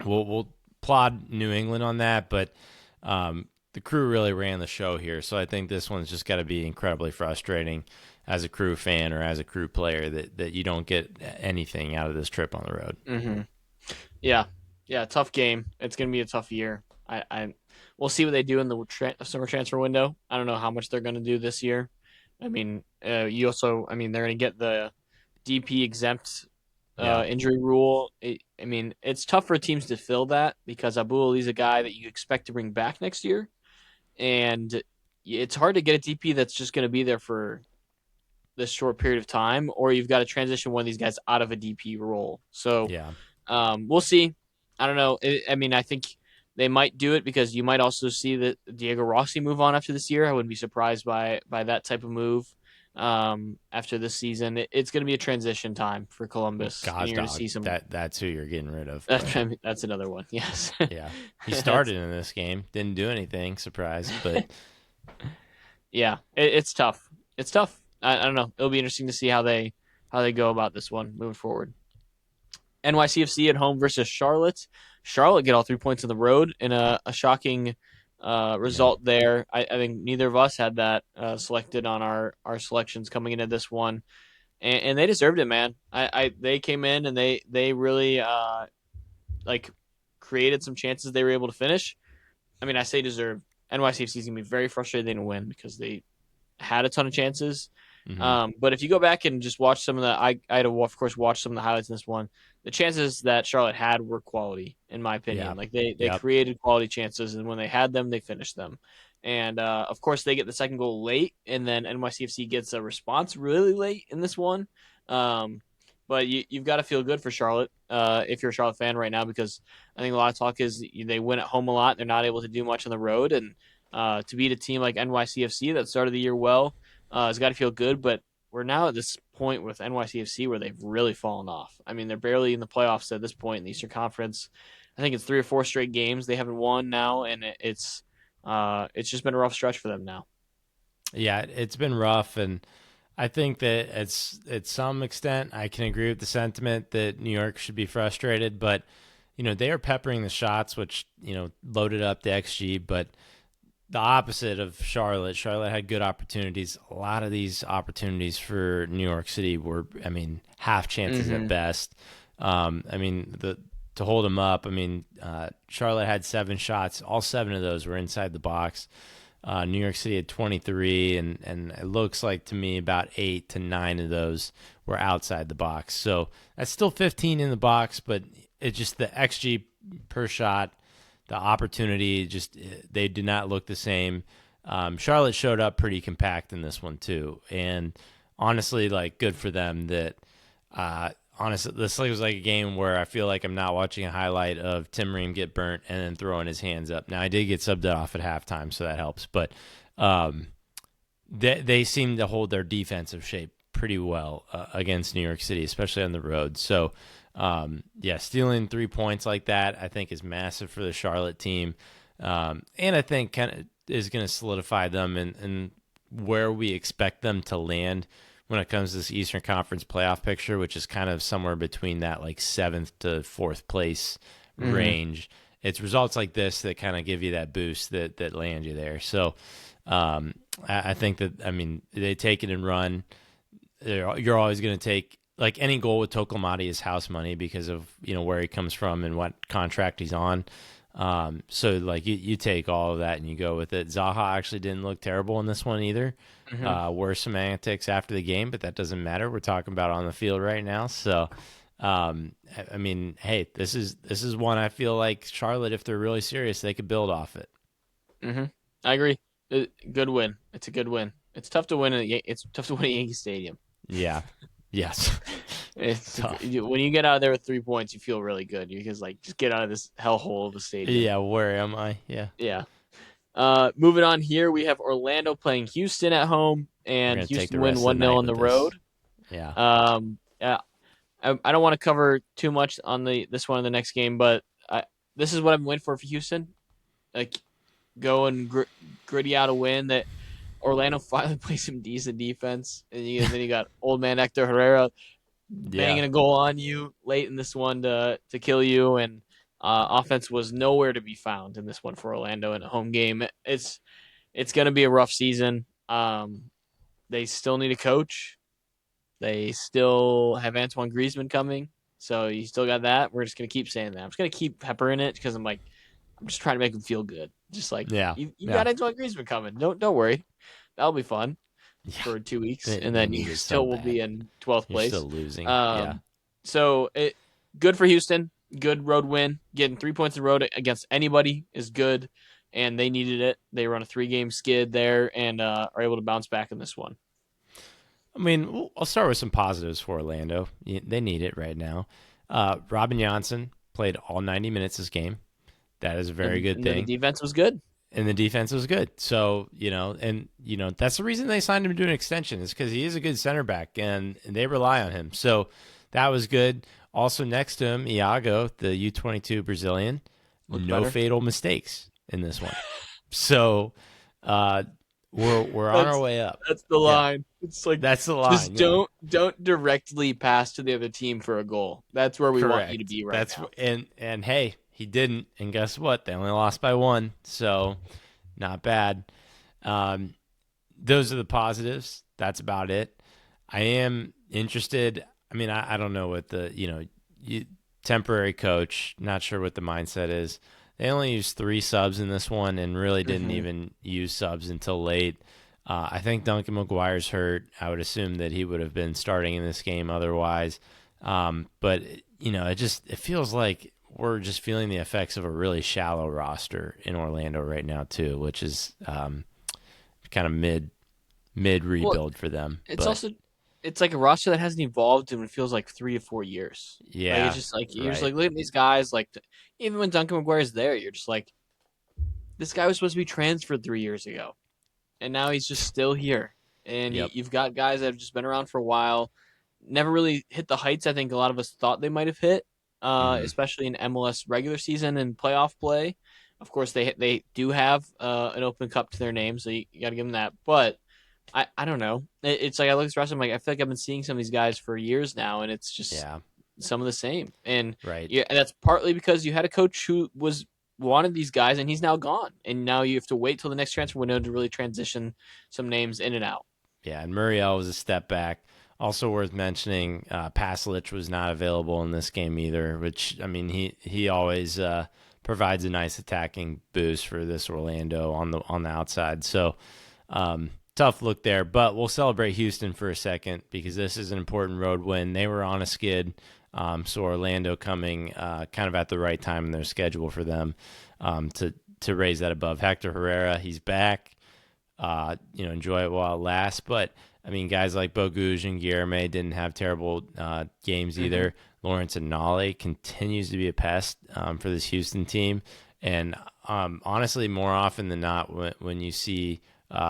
we'll applaud New England on that, but the Crew really ran the show here. So I think this one's just got to be incredibly frustrating as a Crew fan or as a Crew player that you don't get anything out of this trip on the road. Mm-hmm. Yeah, tough game. It's gonna be a tough year. We'll see what they do in the summer transfer window. I don't know how much they're gonna do this year. I mean, they're gonna get the DP exempt Yeah. injury rule. It's tough for teams to fill that because Abu Ali's a guy that you expect to bring back next year, and it's hard to get a DP that's just going to be there for this short period of time, or you've got to transition one of these guys out of a DP role. So Yeah. we'll see. I don't know. I think they might do it because you might also see that Diego Rossi move on after this year. I wouldn't be surprised by that type of move after this season. It's going to be a transition time for Columbus, and you're going to Gazdag, see some. that's who you're getting rid of. That's another one. Yes. Yeah, he started in this game, didn't do anything. Surprise, but Yeah, it's tough. It's tough. I don't know. It'll be interesting to see how they go about this one moving forward. NYCFC at home versus Charlotte. Charlotte get all 3 points on the road in a shocking result there. I think neither of us had that selected on our selections coming into this one, and they deserved it, man. They came in and they really like created some chances they were able to finish. I mean, I say deserve. NYCFC is going to be very frustrated they didn't win because they had a ton of chances. Hmm. But if you go back and just watch some of the, I had to, of course, watch some of the highlights in this one. The chances that Charlotte had were quality, in my Yeah. opinion. Like they Yep. created quality chances, and when they had them, they finished them. And of course, they get the second goal late, and then NYCFC gets a response really late in this one. Um, but you've got to feel good for Charlotte if you're a Charlotte fan right now, because I think a lot of talk is they win at home a lot. They're not able to do much on the road, and to beat a team like NYCFC that started the year well has got to feel good. But we're now at this point with NYCFC where they've really fallen off. I mean, they're barely in the playoffs at this point in the Eastern Conference. I think it's 3 or 4 straight games they haven't won now, and it's just been a rough stretch for them now. Yeah, it's been rough, and I think that it's at some extent I can agree with the sentiment that New York should be frustrated, but they are peppering the shots, which loaded up the XG, but the opposite of Charlotte. Charlotte had good opportunities. A lot of these opportunities for New York City were, I mean, half chances at Mm-hmm. best. I mean, to hold them up. I mean, Charlotte had 7 shots. All 7 of those were inside the box. New York City had 23, and it looks like to me about 8 to 9 of those were outside the box. So that's still 15 in the box, but it's just the XG per shot, the opportunity, just they did not look the same. Charlotte showed up pretty compact in this one too, and honestly, like good for them. That honestly, this was like a game where I feel like I'm not watching a highlight of Tim Ream get burnt and then throwing his hands up. Now I did get subbed off at halftime, so that helps, but they seem to hold their defensive shape pretty well against New York City, especially on the road. So yeah, stealing 3 points like that, I think, is massive for the Charlotte team, and I think kind of is going to solidify them in where we expect them to land when it comes to this Eastern Conference playoff picture, which is kind of somewhere between that like 7th to 4th place Mm-hmm. range. It's results like this that kind of give you that boost that land you there. So I think that, I mean, they take it and run. You're always going to take, like, any goal with Tokomati is house money because of where he comes from and what contract he's on. So like you take all of that and you go with it. Zaha actually didn't look terrible in this one either. Mm-hmm. Were some antics after the game, but that doesn't matter. We're talking about on the field right now. So I mean, hey, this is one I feel like Charlotte, if they're really serious, they could build off it. Mm-hmm. I agree. Good win. It's a good win. It's tough to win. It's tough to win at Yankee Stadium. Yeah. Yes. It's It's tough. when you get out of there with 3 points, you feel really good. You just like just get out of this hellhole of a stadium. Yeah. Where am I? Yeah. Yeah. Moving on here, we have Orlando playing Houston at home, We're and gonna take Houston the win rest of the 1-0 night on with the this. road. Yeah. Yeah, I don't want to cover too much on this one in the next game, but this is what I've been waiting for Houston. Like go and gritty out a win that Orlando finally plays some decent defense, and then you got old man Hector Herrera Yeah. banging a goal on you late in this one to kill you, and offense was nowhere to be found in this one for Orlando in a home game. It's going to be a rough season. They still need a coach. They still have Antoine Griezmann coming, so you still got that. We're just going to keep saying that. I'm just going to keep peppering it because I'm just trying to make them feel good. Just like Yeah. you Yeah. got Antoine Griezmann coming. Don't worry, that'll be fun Yeah. for 2 weeks, and They then you need it so still will bad. be in 12th You're still place. losing. Yeah. Um, so good for Houston. Good road win. Getting 3 points in the road against anybody is good, and they needed it. They were on a 3-game skid there and are able to bounce back in this one. I mean, I'll start with some positives for Orlando. They need it right now. Robin Johnson played all 90 minutes this game. That is a very good And then the thing. defense was good. And the defense was good. So, that's the reason they signed him to an extension is because he is a good center back and they rely on him. So that was good. Also next to him, Iago, the U22 Brazilian, Looked no better. fatal mistakes in this one. So uh, we're on our That's way up. that's the Yeah, line. It's like that's the just line. Yeah. don't directly pass to the other team for a goal. That's where we want you to Correct. be right That's now. and hey, he didn't, and guess what? They only lost by 1, so not bad. Um, those are the positives. That's about it. I am interested. I mean, I don't know what the temporary coach. Not sure what the mindset is. They only used 3 subs in this one and really didn't Hmm. even use subs until late. I think Duncan McGuire's hurt. I would assume that he would have been starting in this game otherwise. But it feels like we're just feeling the effects of a really shallow roster in Orlando right now too, which is kind of mid Well, rebuild for them. it's But also it's like a roster that hasn't evolved in it feels like 3 to 4 years. Like it's yeah, just like you're just right. like looking at these guys. Like even when Duncan McGuire's there, you're just like this guy was supposed to be transferred 3 years ago, and now he's just still here. And Yep. you've got guys that have just been around for a while, never really hit the heights I think a lot of us thought they might have hit, Hmm. especially in MLS regular season and playoff play. Of course, they do have an Open Cup to their name, so you got to give them that. But I don't know. It's like I look at this roster, I'm like I feel like I've been seeing some of these guys for years now, and it's just Yeah. some of the same. And Right. yeah, and that's partly because you had a coach who was wanted these guys, and he's now gone, and now you have to wait till the next transfer window to really transition some names in and out. Yeah, and Muriel was a step back. Also worth mentioning, Paslich was not available in this game either. Which I mean, he always provides a nice attacking boost for this Orlando on the outside. So tough look there. But we'll celebrate Houston for a second because this is an important road win. They were on a skid, so Orlando coming kind of at the right time in their schedule for them to raise that above. Hector Herrera, he's back. Enjoy it while it lasts. But I mean, guys like Boguj and Guilherme didn't have terrible games Mm-hmm. either. Lawrence Anale continues to be a pest for this Houston team. And honestly, more often than not, when you see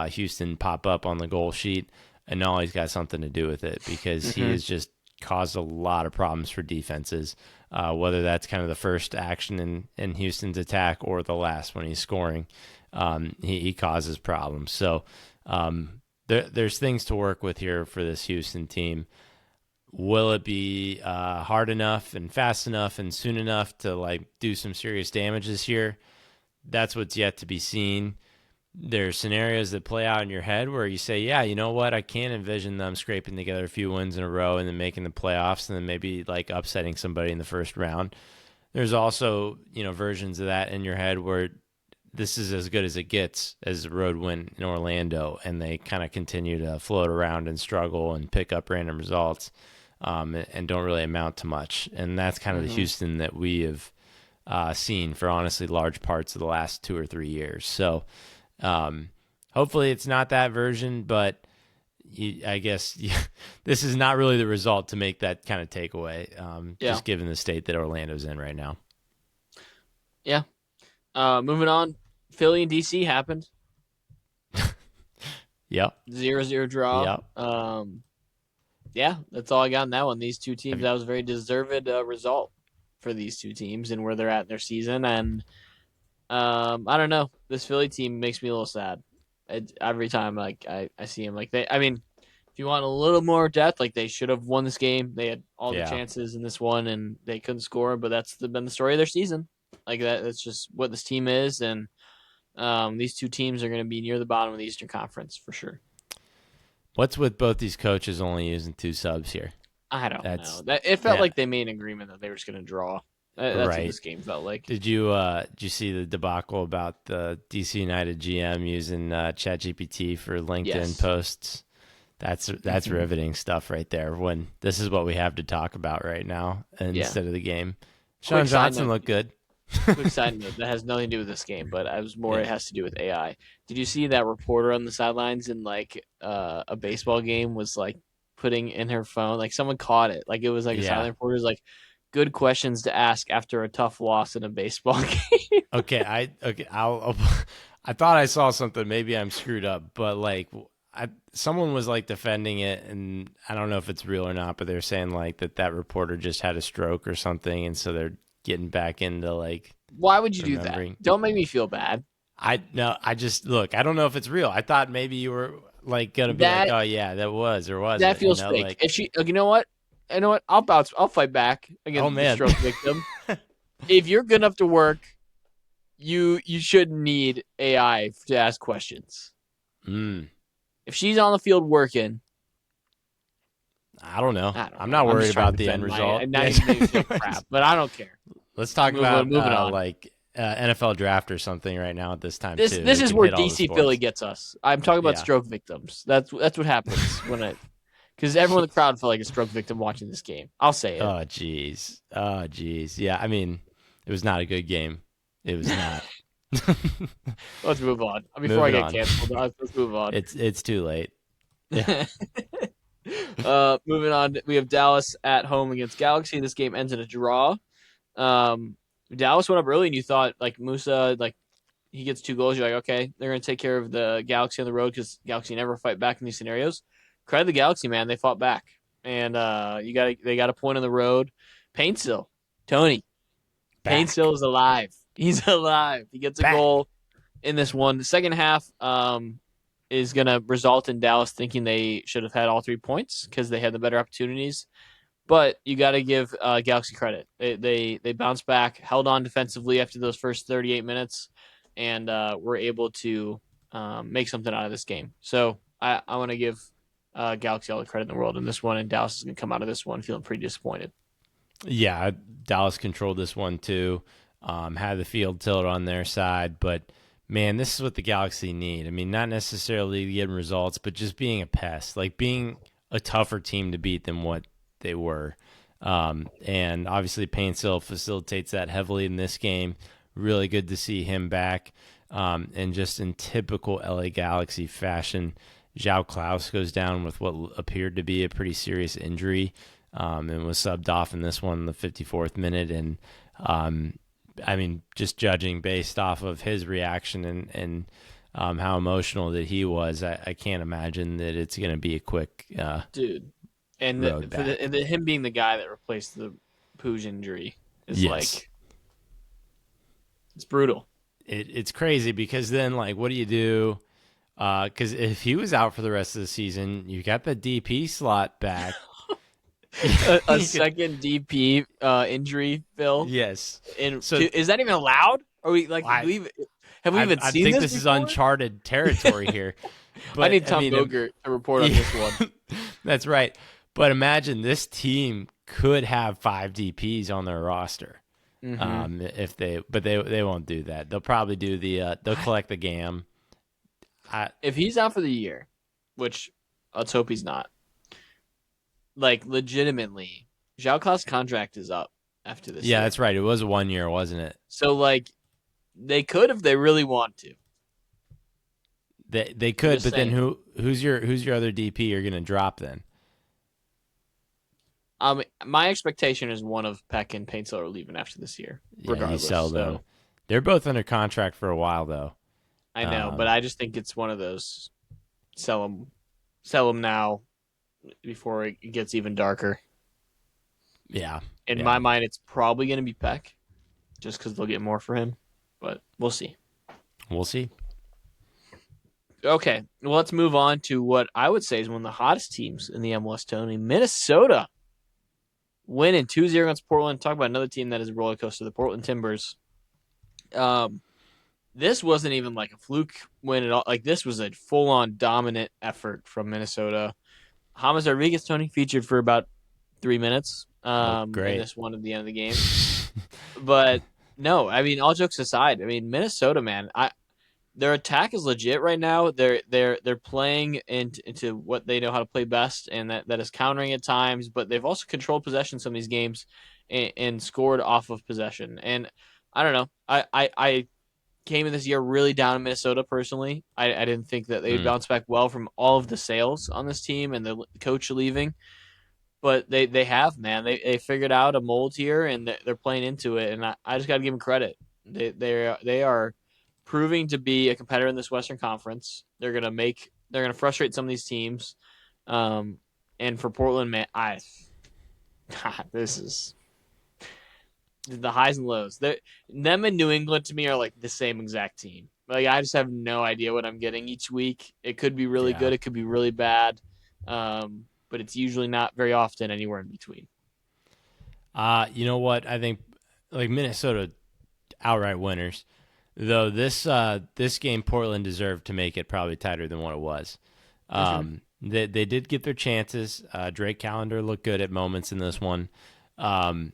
Houston pop up on the goal sheet, Anale's got something to do with it because he Mm-hmm. has just caused a lot of problems for defenses, whether that's kind of the first action in Houston's attack or the last when he's scoring. He causes problems. So there's things to work with here for this Houston team. Will it be hard enough and fast enough and soon enough to like do some serious damage this year? That's what's yet to be seen. There's scenarios that play out in your head where you say, yeah, you know what? I can envision them scraping together a few wins in a row and then making the playoffs and then maybe like upsetting somebody in the first round. There's also, versions of that in your head where this is as good as it gets as a road win in Orlando, and they kind of continue to float around and struggle and pick up random results, and don't really amount to much. And that's kind of the Mm-hmm. Houston that we have seen for honestly large parts of the last 2 or 3 years. So um, hopefully it's not that version, but I guess this is not really the result to make that kind of takeaway, Yeah. just given the state that Orlando's in right now. Yeah. Moving on. Philly and DC happened. Yep. 0-0 draw. Yep. Yeah, that's all I got in that one. These two Have teams, you, that was a very deserved result for these two teams and where they're at in their season. And I don't know. This Philly team makes me a little sad. Every time like I see them, like I mean, if you want a little more depth, like they should have won this game. They had all the yeah. chances in this one and they couldn't score. But been the story of their season. Like that's just what this team is, and these two teams are going to be near the bottom of the Eastern Conference for sure. What's with both these coaches only using 2 subs here? I don't know. That's That it felt yeah, like they made an agreement that they were just going to draw. That's what right. this game felt like. Did you see the debacle about the DC United GM using ChatGPT for LinkedIn Yes. posts? That's Hmm. riveting stuff right there. When this is what we have to talk about right now Yeah. instead of the game. Sean Quick side Johnson note. looked good. Quick side note. That has nothing to do with this game, but I was more. Yeah. It has to do with AI. Did you see that reporter on the sidelines in like a baseball game was like putting in her phone? Like someone caught it. Like it was like a Yeah. silent reporter was like good questions to ask after a tough loss in a baseball game. I'll I thought I saw something. Maybe I'm screwed up, but like someone was like defending it, and I don't know if it's real or not, but they're saying like that reporter just had a stroke or something, and so they're getting back into like Why would you do that? remembering. Don't make me feel bad. I no, I just look. I don't know if it's real. I thought maybe you were like gonna be like, That oh yeah, that was or that wasn't. feels fake. Like If she, you know what? You know what? I'll bounce. I'll fight back oh against the man, stroke victim. If you're good enough to work, you shouldn't need AI to ask questions. mm, If she's on the field working, I don't know. I don't I'm know. not I'm worried just trying to about the end defend my. result. Now you made me feel crap, but I don't care. Let's talk about Moving on. NFL draft or something right now at this time This too. this We is can where hit all the DC Philly sports. gets us. I'm talking about Yeah. stroke victims. That's what happens when I because everyone in the crowd felt like a stroke victim watching this game. I'll say it. Oh jeez. Oh jeez. Yeah. I mean, it was not a good game. It was not. Let's move on before I Moving get on. canceled. Let's move on. It's too late. Yeah. Moving on, we have Dallas at home against Galaxy. This game ends in a draw. Um, Dallas went up early, and you thought like Musa, like he gets 2 goals. You're like, okay, they're going to take care of the Galaxy on the road because Galaxy never fight back in these scenarios. Credit the Galaxy, man, they fought back, and they got a point on the road. Paintsill, Tony, Back. Paintsill is alive. He's alive. He gets a Back. goal in this one. The second half is going to result in Dallas thinking they should have had all 3 points because they had the better opportunities. But you got to give Galaxy credit. They bounced back, held on defensively after those first 38 minutes, and were able to make something out of this game. So I want to give Galaxy all the credit in the world in this one, and Dallas is going to come out of this one feeling pretty disappointed. Yeah, Dallas controlled this one too. Had the field tilt on their side, but man, this is what the Galaxy need. I mean, not necessarily getting results, but just being a pest, like being a tougher team to beat than what they were. And obviously, Paintsill facilitates that heavily in this game. Really good to see him back. And just in typical LA Galaxy fashion, João Klaus goes down with what appeared to be a pretty serious injury, and was subbed off in this one in the 54th minute. And I mean, just judging based off of his reaction and how emotional that he was, I can't imagine that it's going to be a quick Dude. And road back. him being the guy that replaced the Puig injury is Yes. like it's brutal. It's crazy because then, like, what do you do? Because if he was out for the rest of the season, you got the DP slot back. A You could- second DP injury, Phil. yes. And So is that even allowed? Are we like have we even I seen think this? this is before? uncharted territory here. But I need Tom mean, Bogert to report on yeah, this one. that's right. But imagine this team could have 5 DPs on their roster. If they won't do that. They'll probably do they'll collect the GAM. If he's out for the year, which let's hope he's not, like legitimately, João Klaus' contract is up after this Yeah, year. that's right. It was 1 year, wasn't it? So like they could if they really want to. They could, Just but then saying. who's your other DP you're gonna drop then? My expectation is one of Peck and Paintsill are leaving after this year, Yeah, you regardless. sell them. So They're both under contract for a while though. I know, but Um, I just think it's one of those sell them now before it gets even darker. yeah, In yeah. my mind, it's probably going to be Peck, just because they'll get more for him. But we'll see. We'll see. Okay, well, let's move on to what I would say is one of the hottest teams in the MLS, Tony. Minnesota winning 2-0 against Portland. Talk about another team that is a roller coaster, the Portland Timbers. This wasn't even like a fluke win at all. Like, this was a full-on dominant effort from Minnesota. James Rodriguez, Tony, featured for about 3 minutes Great. in this one at the end of the game. But no, I mean, all jokes aside, I mean, Minnesota, man, their attack is legit right now. They're playing into what they know how to play best, and that is countering at times. But they've also controlled possession some of these games and scored off of possession. And I don't know, I came in this year really down in Minnesota personally. I didn't think that they would bounce back well from all of the sales on this team and the coach leaving. But they have, man. They figured out a mold here, and they're playing into it. And I just got to give them credit. They are proving to be a competitor in this Western Conference. They're gonna frustrate some of these teams. And for Portland, man, God, this is the highs and lows. Them and New England to me are like the same exact team. Like I just have no idea what I'm getting each week. It could be really good. It could be really bad. But it's usually not very often anywhere in between. You know what? I think like Minnesota outright winners. Though this game Portland deserved to make it probably tighter than what it was. They did get their chances. Drake Callender looked good at moments in this one. Um,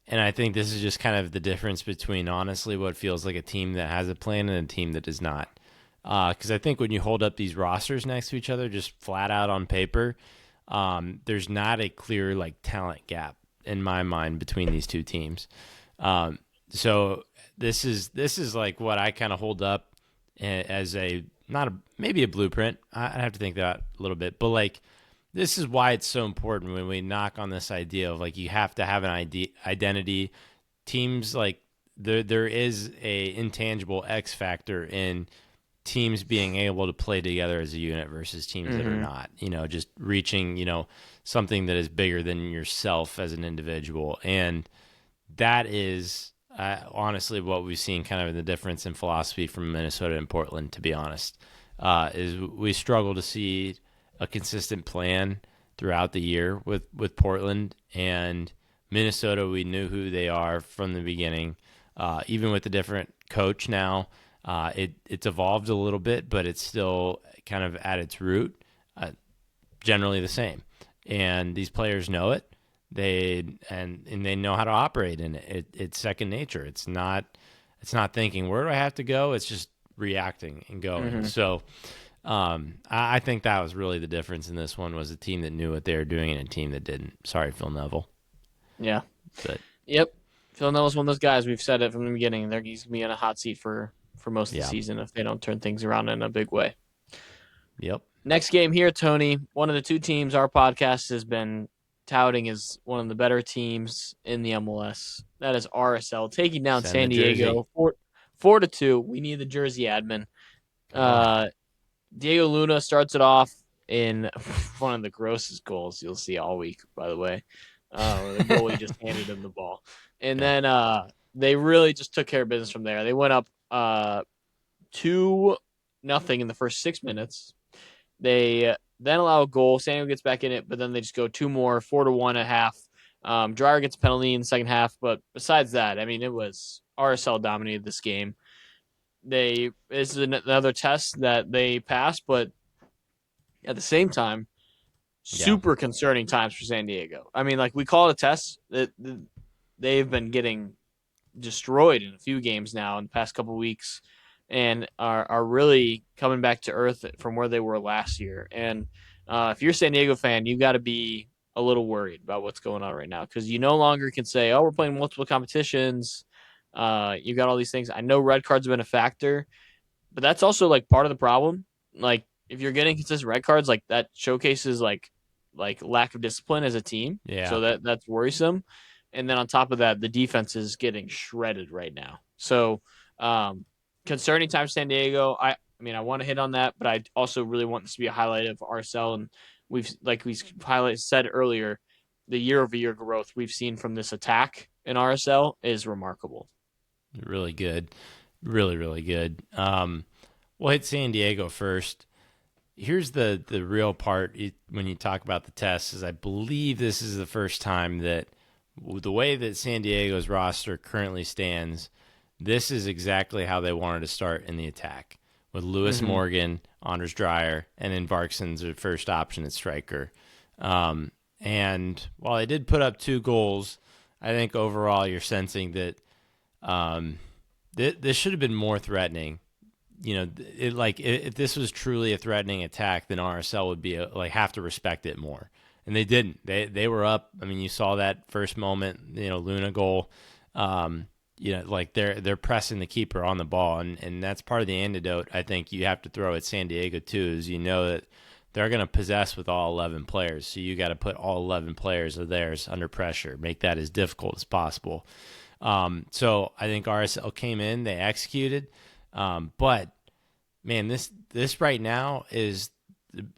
and I think this is just kind of the difference between, honestly, what feels like a team that has a plan and a team that does not. Because I think when you hold up these rosters next to each other, just flat out on paper, there's not a clear like talent gap in my mind between these two teams. So this is like what I kind of hold up as a not a maybe a blueprint. I'd have to think that a little bit, but like this is why it's so important when we knock on this idea of like you have to have an identity. Teams like there is a intangible X factor in teams being able to play together as a unit versus teams that are Mm-hmm. not. Just reaching something that is bigger than yourself as an individual, and that is honestly what we've seen kind of in the difference in philosophy from Minnesota and Portland. To be honest, is we struggle to see a consistent plan throughout the year with Portland and Minnesota. We knew who they are from the beginning, even with the different coach now. It's evolved a little bit, but it's still kind of at its root, generally the same. And these players know it. And they know how to operate in it. It's second nature. It's not thinking where do I have to go. It's just reacting and going. Mm-hmm. So I think that was really the difference in this one was a team that knew what they were doing and a team that didn't. Sorry, Phil Neville. Yeah. But Yep. Phil Neville's one of those guys. We've said it from the beginning. He's gonna be in a hot seat for most of the yeah, season if they don't turn things around in a big way. yep, Next game here, Tony. One of the two teams our podcast has been touting as one of the better teams in the MLS. That is RSL taking down send the San jersey. Diego 4-2. We need the jersey admin. Come on. Diego Luna starts it off in one of the grossest goals you'll see all week, by the way. The goalie just handed him the ball. And Yeah, then they really just took care of business from there. They went up 2-0 in the first 6 minutes. They then allow a goal. San Diego gets back in it, but then they just go two more, 4-1 at half. Dreyer gets a penalty in the second half, but besides that, I mean, it was RSL dominated this game. This is another test that they passed, but at the same time, yeah, super concerning times for San Diego. I mean, like we call it a test. They've been getting destroyed in a few games now in the past couple of weeks, and are really coming back to earth from where they were last year. And if you're a San Diego fan, you got to be a little worried about what's going on right now because you no longer can say, "Oh, we're playing multiple competitions." You got all these things. I know red cards have been a factor, but that's also like part of the problem. Like if you're getting consistent red cards, like that showcases like lack of discipline as a team. yeah. So that's worrisome. And then on top of that, the defense is getting shredded right now. So concerning time San Diego. I mean I want to hit on that, but I also really want this to be a highlight of RSL. And we said earlier, the year over year growth we've seen from this attack in RSL is remarkable. Really good, really really good. We'll hit San Diego first. Here's the real part when you talk about the tests is I believe this is the first time that the way that San Diego's roster currently stands, this is exactly how they wanted to start in the attack with Lewis Mm-hmm. Morgan, Anders Dreyer, and then Barkson's their first option at striker. And while they did put up 2 goals, I think overall you're sensing that this should have been more threatening. If this was truly a threatening attack, then RSL would be have to respect it more, and they didn't. They were up. I mean, you saw that first moment, Luna goal. They're pressing the keeper on the ball, and that's part of the antidote. I think you have to throw at San Diego too, is that they're going to possess with all 11 players, so you got to put all 11 players of theirs under pressure, make that as difficult as possible. So I think RSL came in, they executed. But man, this right now is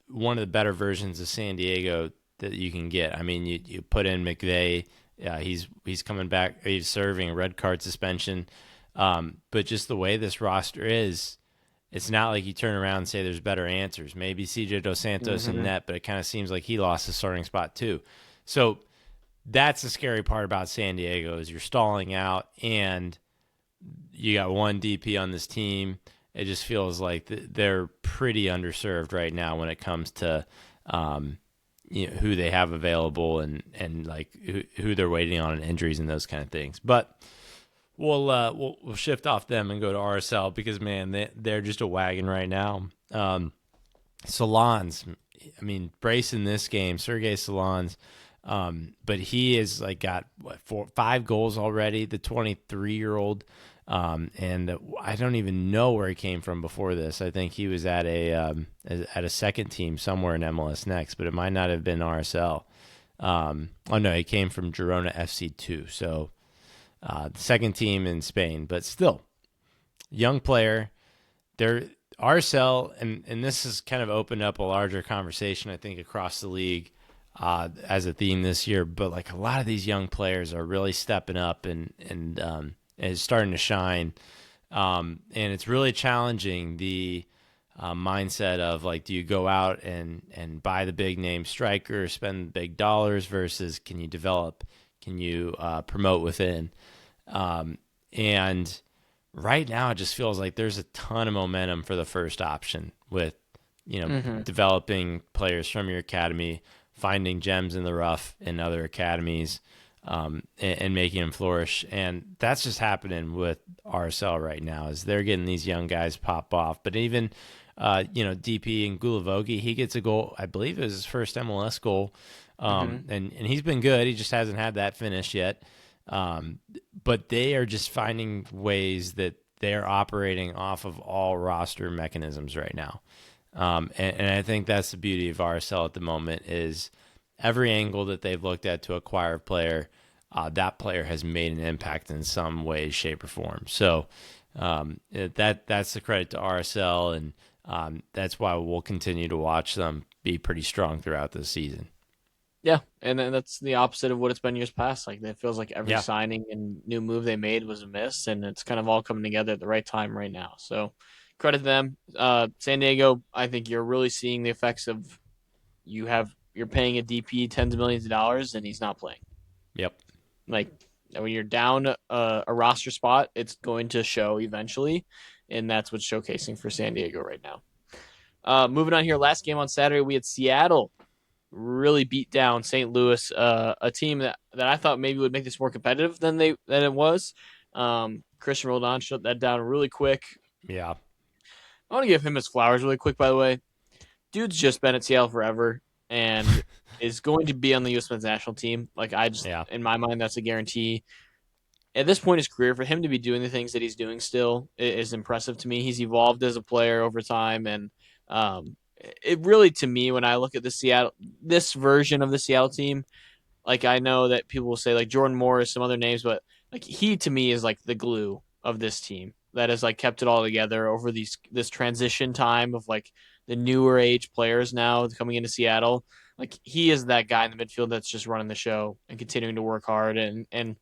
one of the better versions of San Diego that you can get. I mean, you put in McVeigh, he's coming back, he's serving a red card suspension. But just the way this roster is, it's not like you turn around and say there's better answers. Maybe CJ Dos Santos in Mm-hmm. net, but it kind of seems like he lost his starting spot too. So that's the scary part about San Diego is you're stalling out and you got one DP on this team, it just feels like they're pretty underserved right now when it comes to who they have available and like who they're waiting on and injuries and those kind of things. But we'll shift off them and go to RSL because man, they're just a wagon right now. Salons, I mean, brace in this game, Sergey Salons. But he has like got 5 goals already. The 23-year-old, and I don't even know where he came from before this. I think he was at a second team somewhere in MLS Next, but it might not have been RSL. Oh no, he came from Girona FC2, so the second team in Spain, but still young player. They're RSL, and this has kind of opened up a larger conversation, I think, across the league as a theme this year. But like a lot of these young players are really stepping up and is starting to shine, and it's really challenging the mindset of like, do you go out and buy the big name striker, spend big dollars versus can you develop, can you promote within, and right now it just feels like there's a ton of momentum for the first option with developing players from your academy, finding gems in the rough in other academies, and making them flourish. And that's just happening with RSL right now is they're getting these young guys pop off. But even DP and Gulavogi, he gets a goal. I believe it was his first MLS goal, and he's been good. He just hasn't had that finish yet. But they are just finding ways that they're operating off of all roster mechanisms right now. And I think that's the beauty of RSL at the moment is every angle that they've looked at to acquire a player, that player has made an impact in some way, shape, or form. So that's the credit to RSL, and that's why we'll continue to watch them be pretty strong throughout the season. Yeah, and then that's the opposite of what it's been years past. Like it feels like every Yeah. signing and new move they made was a miss, and it's kind of all coming together at the right time right now. So credit to them. San Diego, I think you're really seeing the effects of you're paying a DP tens of millions of dollars and he's not playing. Yep. Like when you're down a roster spot, it's going to show eventually, and that's what's showcasing for San Diego right now. Moving on here, last game on Saturday we had Seattle really beat down St. Louis, a team that I thought maybe would make this more competitive than it was. Christian Roldan shut that down really quick. Yeah. I want to give him his flowers really quick, by the way. Dude's just been at Seattle forever and is going to be on the U.S. men's national team. Like Yeah. in my mind, that's a guarantee. At this point in his career, for him to be doing the things that he's doing still is impressive to me. He's evolved as a player over time, and it really, to me, when I look at this version of the Seattle team, like I know that people will say like Jordan Morris, some other names, but like he to me is like the glue of this team that has like kept it all together over this transition time of like the newer age players now coming into Seattle. Like he is that guy in the midfield that's just running the show and continuing to work hard, and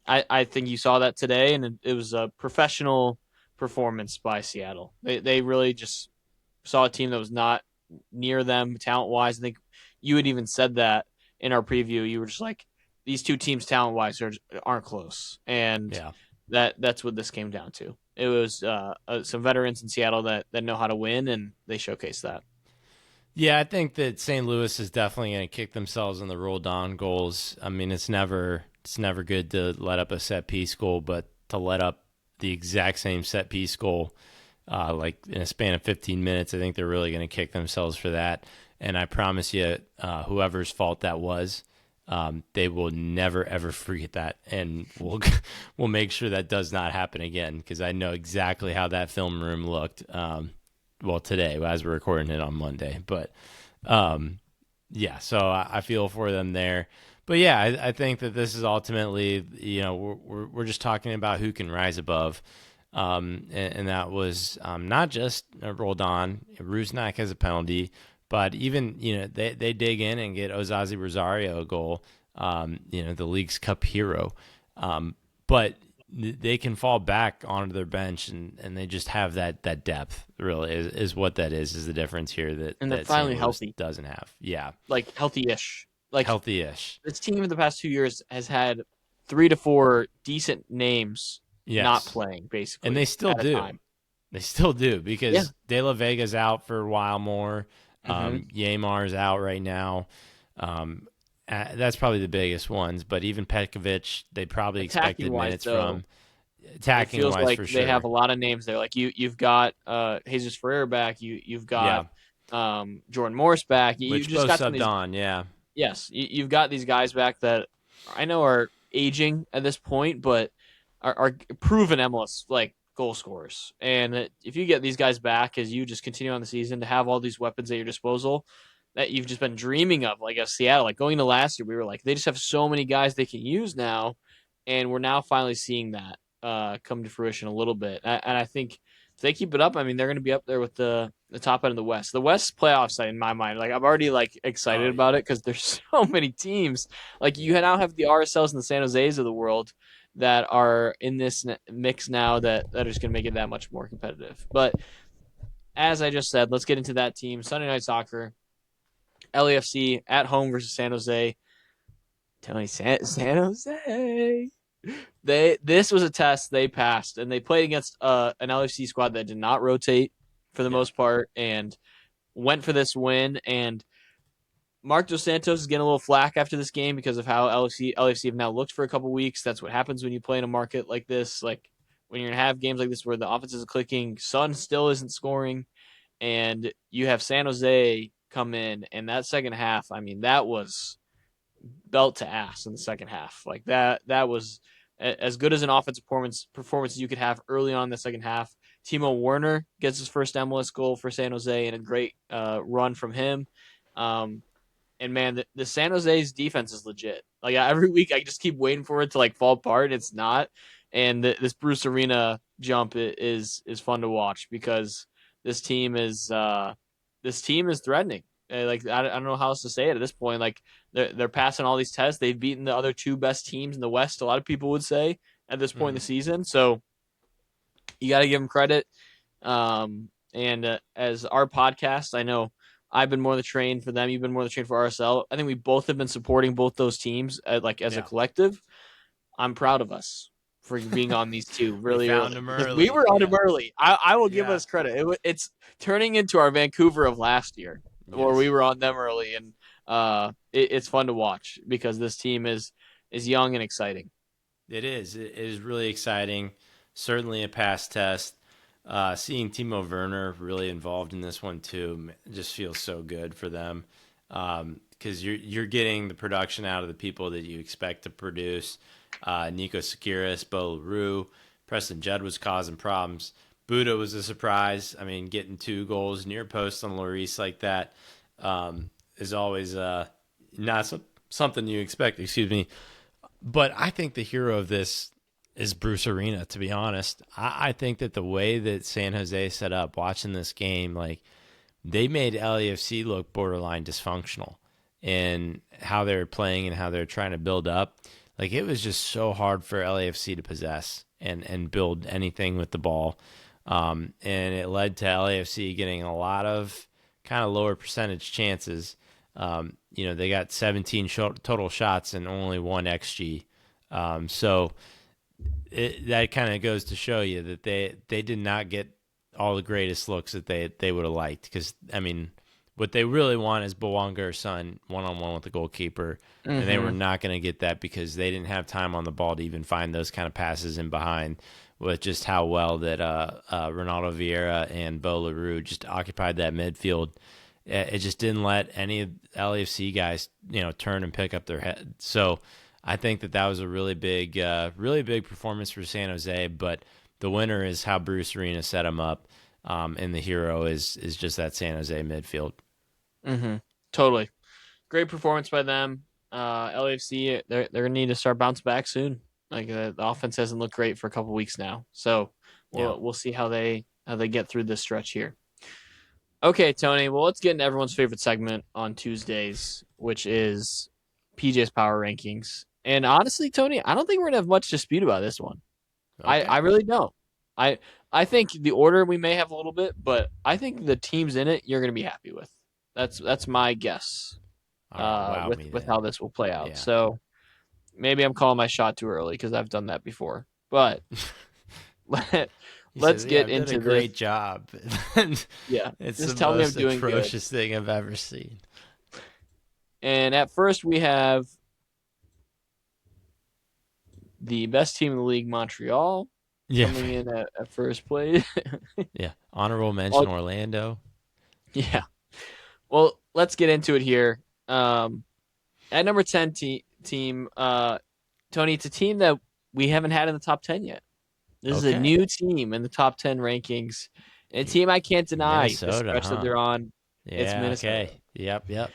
I think you saw that today, and it was a professional performance by Seattle. They really just saw a team that was not near them talent wise. I think you had even said that in our preview. You were just like, these two teams talent wise aren't close, and Yeah. that's what this came down to. It was some veterans in Seattle that know how to win, and they showcased that. Yeah, I think that St. Louis is definitely going to kick themselves in the roll down goals. I mean, it's never good to let up a set piece goal, but to let up the exact same set piece goal, like in a span of 15 minutes, I think they're really going to kick themselves for that. And I promise you, whoever's fault that was, they will never ever forget that, and we'll make sure that does not happen again because I know exactly how that film room looked. Well, today as we're recording it on Monday, but yeah, so I feel for them there. But yeah, I think that this is ultimately, we're just talking about who can rise above, and that was not just Roldan. Rusnak has a penalty, but even they dig in and get Ozazi Rosario a goal, the league's cup hero, but they can fall back onto their bench and they just have that depth. Really, is what that is the difference here And they're that finally St. Louis healthy, doesn't have. Yeah, like healthy-ish. Like healthy-ish. this team in the past 2 years has had 3 to 4 decent names not Yes, playing and they basically still at a do. time. They still do Yeah. because De La Vega's out for a while more. Hmm. Yamar's out right now. Um, that's probably the biggest ones. But even Petkovic, they probably Attacking expected wise, minutes though, from it attacking feels wise like for they have sure. a lot of names there. Like you've got Jesus Ferreira back. You've got Yeah, Jordan Morris back. You which just both got some of subbed these. on. Yeah, Yes, you've got these guys back that I know are aging at this point, but are proven MLS like goal scorers. And if you get these guys back as you just continue on the season to have all these weapons at your disposal that you've just been dreaming of, like a Seattle, like going to last year, we were like they just have so many guys they can use now, and we're now finally seeing that come to fruition a little bit. And I think if they keep it up, I mean, they're going to be up there with the top end of the West. The West playoffs, in my mind, like I'm already like oh excited about yeah, it because there's so many teams. Like you now have the RSLs and the San Jose's of the world that are in this mix now that are just going to make it that much more competitive. But as I just said, let's get into that team. Sunday Night Soccer, LAFC at home versus San Jose. Tony San Jose. This was a test they passed, and they played against an LAFC squad that did not rotate for the yeah. most part, and went for this win. And Mark Dos Santos is getting a little flack after this game because of how LAFC have now looked for a couple weeks. That's what happens when you play in a market like this. Like when you're gonna have games like this where the offense is clicking, Sun still isn't scoring, and you have San Jose come in, and that second half, I mean, that was belt to ass in the second half. Like that was as good as an offensive performance you could have early on in the second half. Timo Werner gets his first MLS goal for San Jose and a great run from him. Um, and man, the San Jose's defense is legit. Like every week, I just keep waiting for it to like fall apart. It's not, and this Bruce Arena jump is fun to watch because this team is threatening. Like I don't know how else to say it at this point. Like they're passing all these tests. They've beaten the other two best teams in the West. A lot of people would say at this point in the Hmm. season. So you got to give them credit. And as our podcast, I know I've been more the train for them. You've been more the train for RSL. I think we both have been supporting both those teams, like as a Yeah. collective. I'm proud of us for being on these two We really found early him because we early. were on them Yeah. early. I will give Yeah. us credit. It's turning into our Vancouver of last year, where we Yes. were on them early, and it's fun to watch because this team is young and exciting. It is. It is really exciting. Certainly a pass test. Seeing Timo Werner really involved in this one too just feels so good for them because you're getting the production out of the people that you expect to produce. Nico Sakiris, Bo LaRue, Preston Judd was causing problems. Buda was a surprise. I mean, getting 2 goals near post on Lloris like that is always not something you expect. Excuse me. But I think the hero of this is Bruce Arena, to be honest. I think that the way that San Jose set up watching this game, like they made LAFC look borderline dysfunctional in how they're playing and how they're trying to build up. Like it was just so hard for LAFC to possess and build anything with the ball. And it led to LAFC getting a lot of kind of lower percentage chances. They got 17 total shots and only 1 XG. So that kind of goes to show you that they did not get all the greatest looks that they would have liked. Because, I mean, what they really want is Bawanga or Son one-on-one with the goalkeeper. And they were Mm-hmm. not going to get that because they didn't have time on the ball to even find those kind of passes in behind with just how well that Ronaldo Vieira and Bo LaRue just occupied that midfield. It just didn't let any of LAFC guys, turn and pick up their head. So I think that was a really big performance for San Jose. But the winner is how Bruce Arena set him up, and the hero is just that San Jose midfield. Mm-hmm. Totally. Great performance by them. LAFC, they're gonna need to start bounce back soon. Like the offense hasn't looked great for a couple weeks now, so Yeah, we'll see how they get through this stretch here. Okay, Tony. Well, let's get into everyone's favorite segment on Tuesdays, which is PJ's power rankings. And honestly, Tony, I don't think we're gonna have much dispute about this one. I okay, really don't. I I think the order we may have a little bit, but I think the teams in it you're gonna be happy with. That's my guess all right, wow with me how then. this will play out. Yeah. So maybe I'm calling my shot too early because I've done that before. But let He let's says, "Yeah, get I've done a into this. great job." And Yeah, it's the just tell me I'm most doing good. atrocious thing I've ever seen. And at first, we have the best team in the league, Montreal, Yeah, coming in at first place. yeah. Honorable mention Well, Orlando. yeah. Well, let's get into it here. At number 10 team, Tony, it's a team that we haven't had in the top 10 yet. This is a Okay, new team in the top 10 rankings. And a team I can't deny the Minnesota, stretch that huh? they're on. It's Yeah, Minnesota. okay. Yep, yep.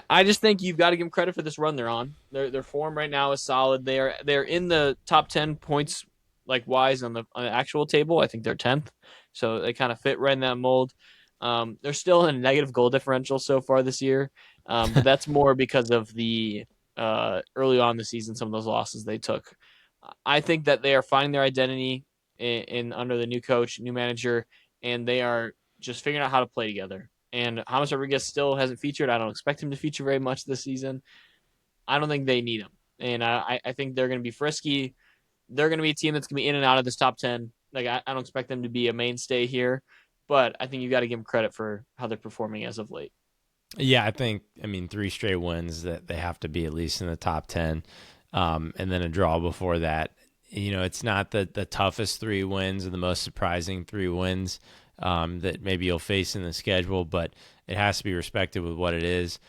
I just think you've got to give them credit for this run they're on. Their form right now is solid. They're in the top 10 points like wise on the actual table. I think they're 10th. So they kind of fit right in that mold. They're still in a negative goal differential so far this year. But that's more because of the early on in the season, some of those losses they took. I think that they are finding their identity in under the new coach, new manager, and they are just figuring out how to play together. And James Rodriguez still hasn't featured. I don't expect him to feature very much this season. I don't think they need him, and I think they're going to be frisky. They're going to be a team that's going to be in and out of this top 10. Like I don't expect them to be a mainstay here, but I think you got to give them credit for how they're performing as of late. Yeah, I mean, 3 straight wins that they have to be at least in the top 10, and then a draw before that. It's not the toughest 3 wins or the most surprising 3 wins that maybe you'll face in the schedule, but it has to be respected with what it is.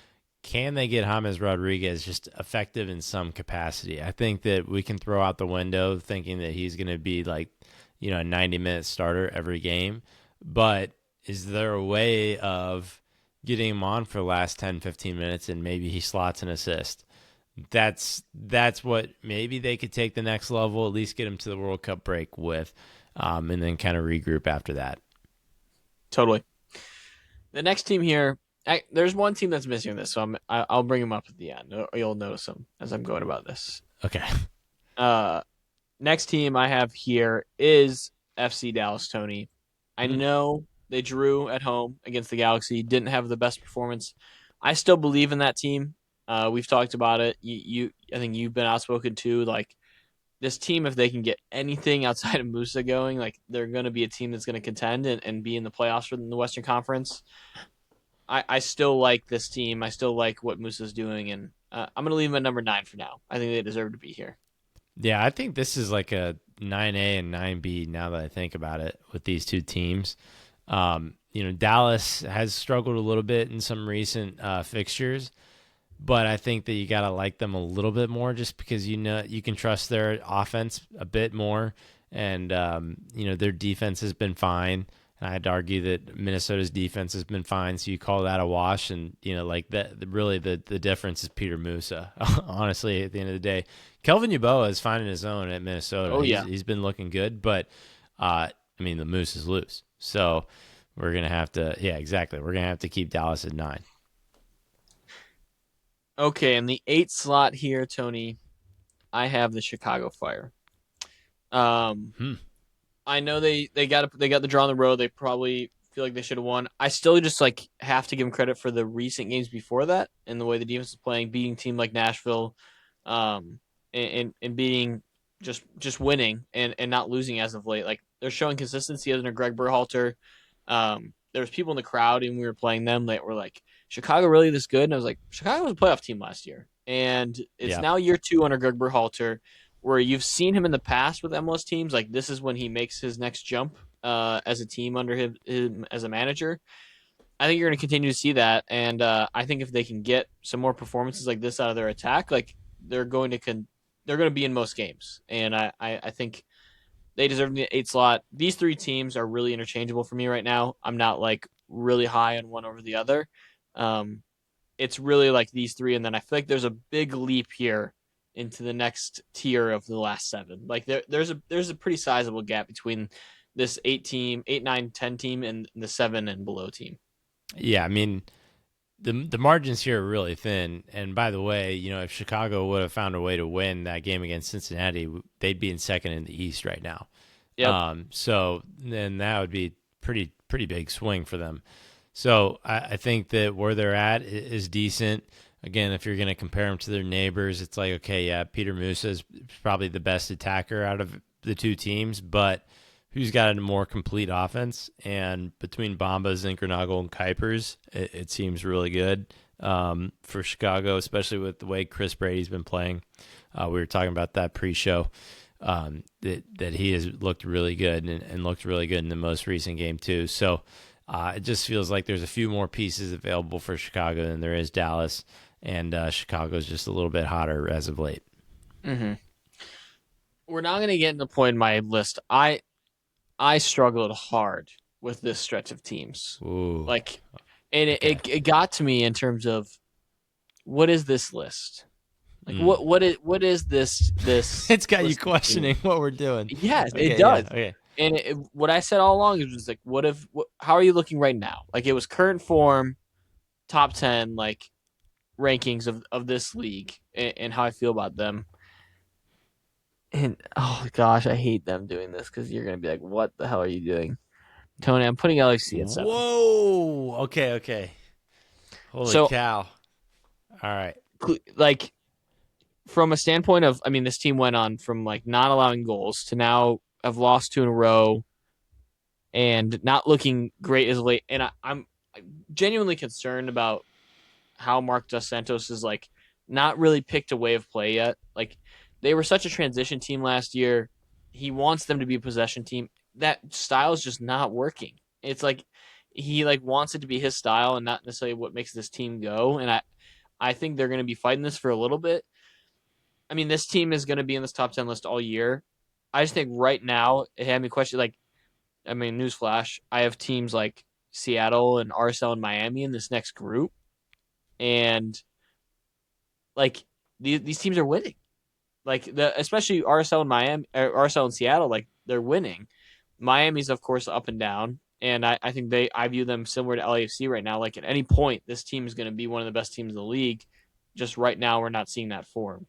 Can they get James Rodriguez just effective in some capacity? I think that we can throw out the window thinking that he's going to be like, a 90-minute starter every game. But is there a way of getting him on for the last 10, 15 minutes and maybe he slots an assist? That's what maybe they could take the next level, at least get him to the World Cup break with, and then kind of regroup after that. Totally. The next team here, there's one team that's missing this, so I'll bring him up at the end. You'll notice them as I'm going about this. Okay. Uh, Next team I have here is FC Dallas. Tony, I Hmm. know they drew at home against the Galaxy, didn't have the best performance. I still believe in that team. We've talked about it. I think you've been outspoken too. Like this team, if they can get anything outside of Musa going, like they're going to be a team that's going to contend and be in the playoffs for the Western Conference. I still like this team. I still like what Musa's doing, and I'm going to leave them at number 9 for now. I think they deserve to be here. Yeah, I think this is like a 9A and 9B now that I think about it with these two teams. Dallas has struggled a little bit in some recent fixtures, but I think that you got to like them a little bit more just because you can trust their offense a bit more, and their defense has been fine. And I'd argue that Minnesota's defense has been fine, so you call that a wash. And like that, really the difference is Peter Musa. Honestly, at the end of the day, Kelvin Yeboah is finding his own at Minnesota. Oh He's yeah. he's been looking good, but I mean the Moose is loose, so we're gonna have to. Yeah, exactly. We're gonna have to keep Dallas at 9. Okay, in the 8 slot here, Tony, I have the Chicago Fire. Um, Hmm. I know they got the draw on the road. They probably feel like they should have won. I still just like have to give them credit for the recent games before that and the way the defense is playing, beating team like Nashville, and beating just winning and not losing as of late. Like they're showing consistency under Greg Berhalter. There was people in the crowd and we were playing them that were like, Chicago really this good? And I was like, Chicago was a playoff team last year, and it's Yeah. now year 2 under Greg Berhalter where you've seen him in the past with MLS teams. Like this is when he makes his next jump as a team under him as a manager. I think you're going to continue to see that, and I think if they can get some more performances like this out of their attack, like they're going to be in most games, and I think they deserve the 8 slot. These 3 teams are really interchangeable for me right now. I'm not like really high on one over the other. Um, it's really like these 3, and then I feel like there's a big leap here into the next tier of the last 7. Like there's a pretty sizable gap between this 8 team, 8, 9, 10 team, and the 7 and below team. Yeah, I mean the margins here are really thin. And by the way, if Chicago would have found a way to win that game against Cincinnati, they'd be in second in the East right now. Yep. So then that would be pretty big swing for them. So I think that where they're at is decent. Again, if you're going to compare them to their neighbors, it's like, okay, yeah, Peter Musa is probably the best attacker out of the two teams, but who's got a more complete offense. And between Bombas, Inkernagle, and Kuipers, it seems really good for Chicago, especially with the way Chris Brady's been playing. We were talking about that pre-show. That he has looked really good and looked really good in the most recent game too. So it just feels like there's a few more pieces available for Chicago than there is Dallas, and Chicago's just a little bit hotter as of late. Mm-hmm. We're not going to get to the point in my list. I struggled hard with this stretch of teams. Ooh, Like, and okay. it got to me in terms of what is this list? Like, Mm. what is this It's got you list of teams? questioning what we're doing. Yes, it Okay, yeah, does. okay. And what I said all along is just like, how are you looking right now? Like, it was current form, top 10, like rankings of this league, and how I feel about them. And oh gosh, I hate them doing this because you're gonna be like, what the hell are you doing, Tony? I'm putting LAFC at 7. Whoa. Okay, okay. Holy So, cow. All right. like, from a standpoint of, I mean, this team went on from like not allowing goals to now have lost 2 in a row and not looking great as late. And I'm genuinely concerned about how Mark Dos Santos is like not really picked a way of play yet. Like, they were such a transition team last year. He wants them to be a possession team. That style is just not working. It's like he like wants it to be his style and not necessarily what makes this team go. And I think they're going to be fighting this for a little bit. I mean, this team is going to be in this top 10 list all year. I just think right now it had me question, like, I mean, newsflash, I have teams like Seattle and RSL and Miami in this next group, and like these teams are winning. Like, especially RSL and Miami, RSL and Seattle, like they're winning. Miami's of course up and down, and I think I view them similar to LAFC right now. Like, at any point, this team is going to be one of the best teams in the league. Just right now, we're not seeing that form.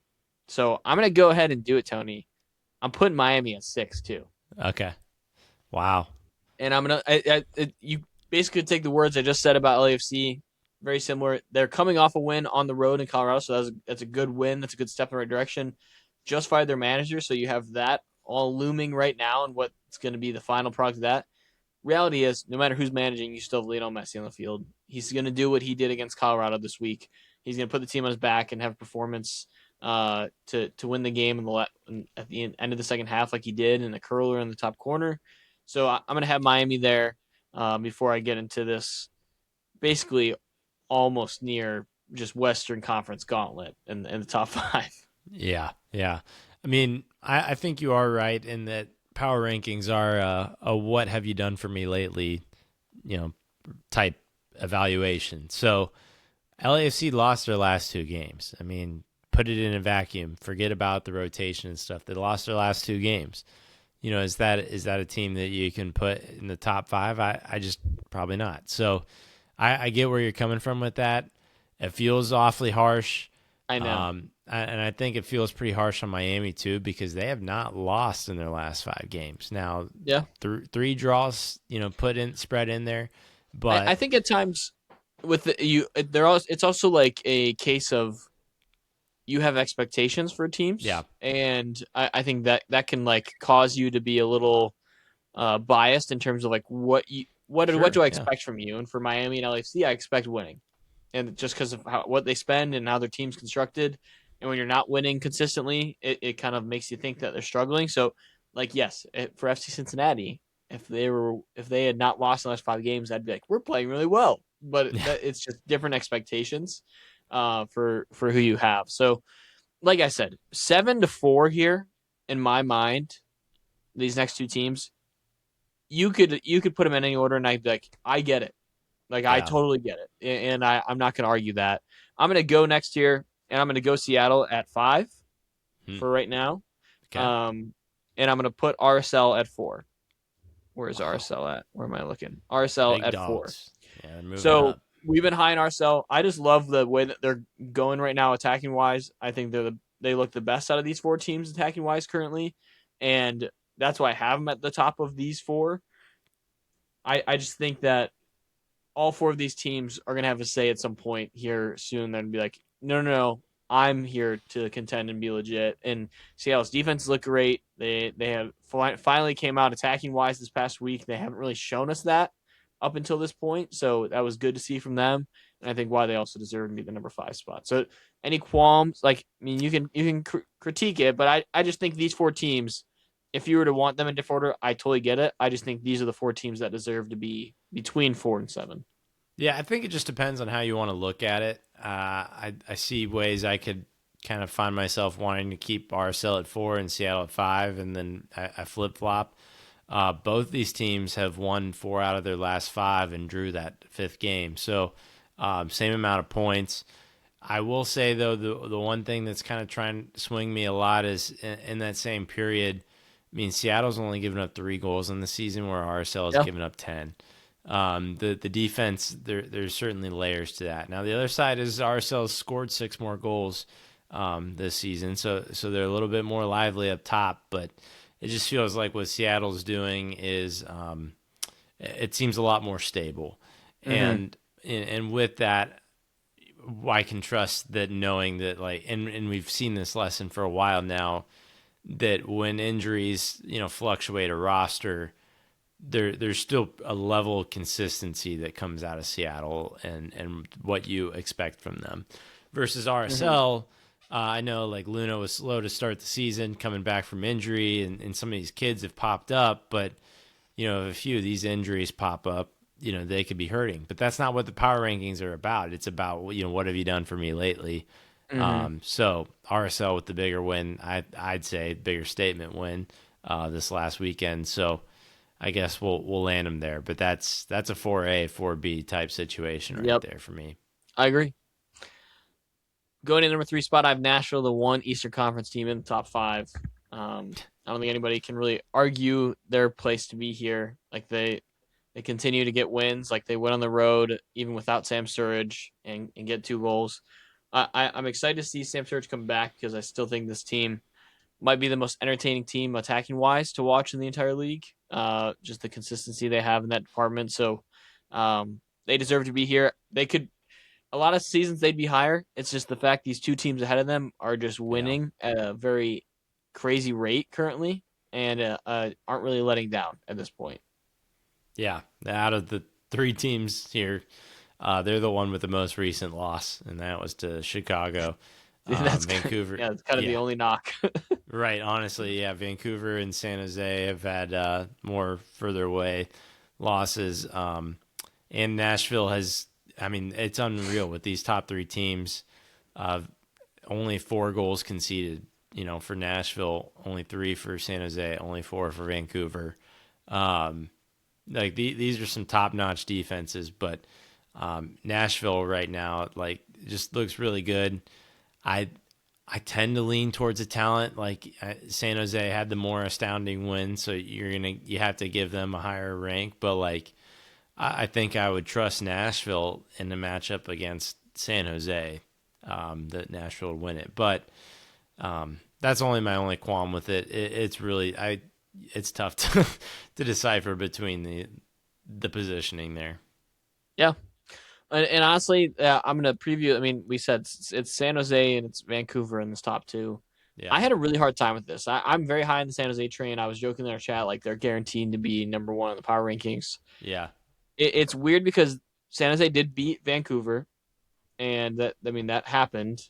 So I'm gonna go ahead and do it, Tony. I'm putting Miami at 6 too, Okay. Wow. and I'm gonna. You basically take the words I just said about LAFC. Very similar. They're coming off a win on the road in Colorado, so that's a good win. That's a good step in the right direction. Just fired their manager, so you have that all looming right now, and what's going to be the final product of that. Reality is, no matter who's managing, you still have Lionel Messi on the field. He's going to do what he did against Colorado this week. He's going to put the team on his back and have a performance to win the game at the end of the second half, like he did in the curler in the top corner. So I'm going to have Miami there before I get into this basically almost near just Western Conference gauntlet in the top 5. Yeah, yeah. I mean, I think you are right in that power rankings are a what have you done for me lately, type evaluation. So LAFC lost their last 2 games. I mean, put it in a vacuum. Forget about the rotation and stuff. They lost their last 2 games. Is that a team that you can put in the top 5? I just probably not. So I get where you're coming from with that. It feels awfully harsh. I know. And I think it feels pretty harsh on Miami too because they have not lost in their last 5 games. Now, Yeah. 3 draws, spread in there, but I think at times with it's also like a case of you have expectations for teams, yeah, and I think that can like cause you to be a little biased in terms of like what sure, do I yeah, expect from you? And for Miami and LAFC, I expect winning, and just because of what they spend and how their team's constructed, and when you're not winning consistently, it kind of makes you think that they're struggling. So, like, yes, for FC Cincinnati, if they had not lost in the last 5 games, I'd be like, we're playing really well. But yeah, it's just different expectations for who you have. So, like I said, 7-4 here in my mind. These next 2 teams, you could put them in any order, and I'd be like, I get it. Like, I yeah. totally get it, and I'm not going to argue that. I'm going to go next year, and I'm going to go Seattle at 5 Hmm. for right now. Okay. Um, and I'm going to put RSL at 4. Where's Wow. RSL at? Where am I looking? RSL Big at 4. dogs. Yeah, they're moving So up. we've been high in RSL. I just love the way that they're going right now, attacking wise. I think they look the best out of these 4 teams attacking wise currently, and that's why I have them at the top of these 4. I just think that all 4 of these teams are going to have a say at some point here soon. Then be like, no, no, no. I'm here to contend and be legit. And Seattle's defense look great. They have finally came out attacking wise this past week. They haven't really shown us that up until this point, so that was good to see from them. And I think why they also deserve to be the number 5 spot. So any qualms? Like, I mean, you can critique it, but I just think these 4 teams, if you were to want them in different order, I totally get it. I just think these are the 4 teams that deserve to be between 4 and 7. Yeah, I think it just depends on how you want to look at it. I see ways I could kind of find myself wanting to keep RSL at 4 and Seattle at 5, and then I flip flop. Both these teams have won 4 out of their last 5 and drew that 5th game. So same amount of points. I will say though, the one thing that's kind of trying to swing me a lot is in that same period. I mean, Seattle's only given up 3 goals in the season, where RSL has Yeah. given up 10. The defense, there's certainly layers to that. Now the other side is RSL's scored 6 more goals this season, so they're a little bit more lively up top. But it just feels like what Seattle's doing is it seems a lot more stable, Mm-hmm. and with that, I can trust that, knowing that, like, and we've seen this lesson for a while now, that when injuries fluctuate a roster, there's still a level of consistency that comes out of Seattle, and what you expect from them versus Mm-hmm. RSL. I know, like, Luna was slow to start the season coming back from injury, and some of these kids have popped up, but if a few of these injuries pop up, they could be hurting. But that's not what the power rankings are about. It's about, what have you done for me lately? Mm-hmm. So RSL with the bigger win, I'd say bigger statement win this last weekend. So I guess we'll land them there. But that's a 4A 4B type situation right Yep. there for me. I agree. Going in number 3 spot, I have Nashville, the one Eastern Conference team in the top 5. I don't think anybody can really argue their place to be here. Like they continue to get wins. Like they went on the road even without Sam Sturridge and get 2 goals. I'm excited to see Sam Sturridge come back because I still think this team might be the most entertaining team attacking wise to watch in the entire league. Just the consistency they have in that department. So they deserve to be here. They could a lot of seasons they'd be higher. It's just the fact these 2 teams ahead of them are just Yeah. winning at a very crazy rate currently, and aren't really letting down at this point. Yeah. Out of the 3 teams here, they're the one with the most recent loss, and that was to Chicago. That's Vancouver. yeah, it's kind of the Yeah. only knock. Right, honestly, yeah, Vancouver and San Jose have had more further away losses, and Nashville has. I mean, it's unreal with these top 3 teams. Uh, only 4 goals conceded, for Nashville. Only 3 for San Jose. Only 4 for Vancouver. Um, like these are some top-notch defenses, but Nashville right now, like, just looks really good. I I tend to lean towards a talent like San Jose had the more astounding win, so you have to give them a higher rank. But, like, I think I would trust Nashville in the matchup against San Jose, that Nashville would win it. But that's only my only qualm with it. It's really it's tough to decipher between the positioning there. Yeah, and honestly, I'm gonna preview. I mean, we said it's San Jose and it's Vancouver in this top 2. Yeah, I had a really hard time with this. I'm very high in the San Jose train. I was joking in our chat like they're guaranteed to be number 1 in the power rankings. yeah, It's weird because San Jose did beat Vancouver, and that happened.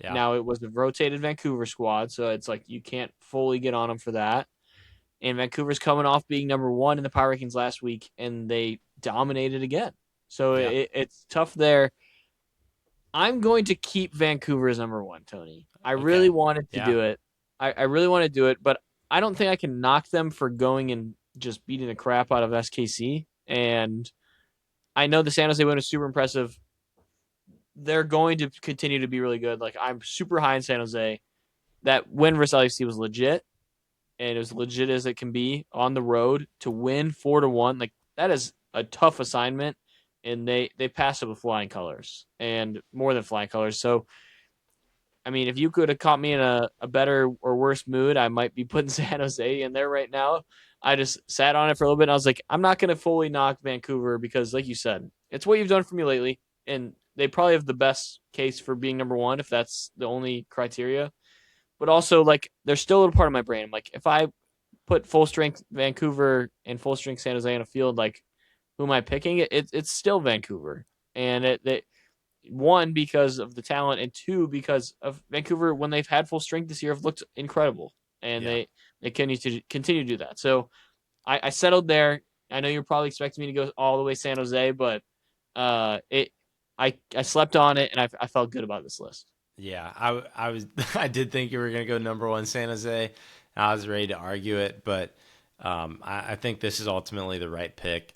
yeah, Now it was the rotated Vancouver squad, so it's like you can't fully get on them for that. And Vancouver's coming off being number 1 in the power rankings last week, and they dominated again. So yeah. it's tough there. I'm going to keep Vancouver as number 1, Tony. I really Okay, wanted to yeah, do it. I really want to do it, but I don't think I can knock them for going and just beating the crap out of SKC. And I know the San Jose win is super impressive. They're going to continue to be really good. Like I'm super high in San Jose. That win versus LAFC was legit, and as legit as it can be on the road to win 4-1. Like that is a tough assignment, and they passed it with flying colors and more than flying colors. So I mean, if you could have caught me in a better or worse mood, I might be putting San Jose in there right now. I just sat on it for a little bit, and I was like, I'm not going to fully knock Vancouver because, like you said, it's what you've done for me lately, and they probably have the best case for being number one if that's the only criteria. But also, like, they're still a little part of my brain. I'm like, if I put full strength Vancouver and full strength San Jose on a field, like, who am I picking? It's still Vancouver, and one because of the talent, and two because of Vancouver when they've had full strength this year have looked incredible, and Yeah. they continue to do that. So I settled there. I know you're probably expecting me to go all the way San Jose, but it I slept on it, and I felt good about this list. Yeah, I was I did think you were going to go number one San Jose. I was ready to argue it, but I think this is ultimately the right pick.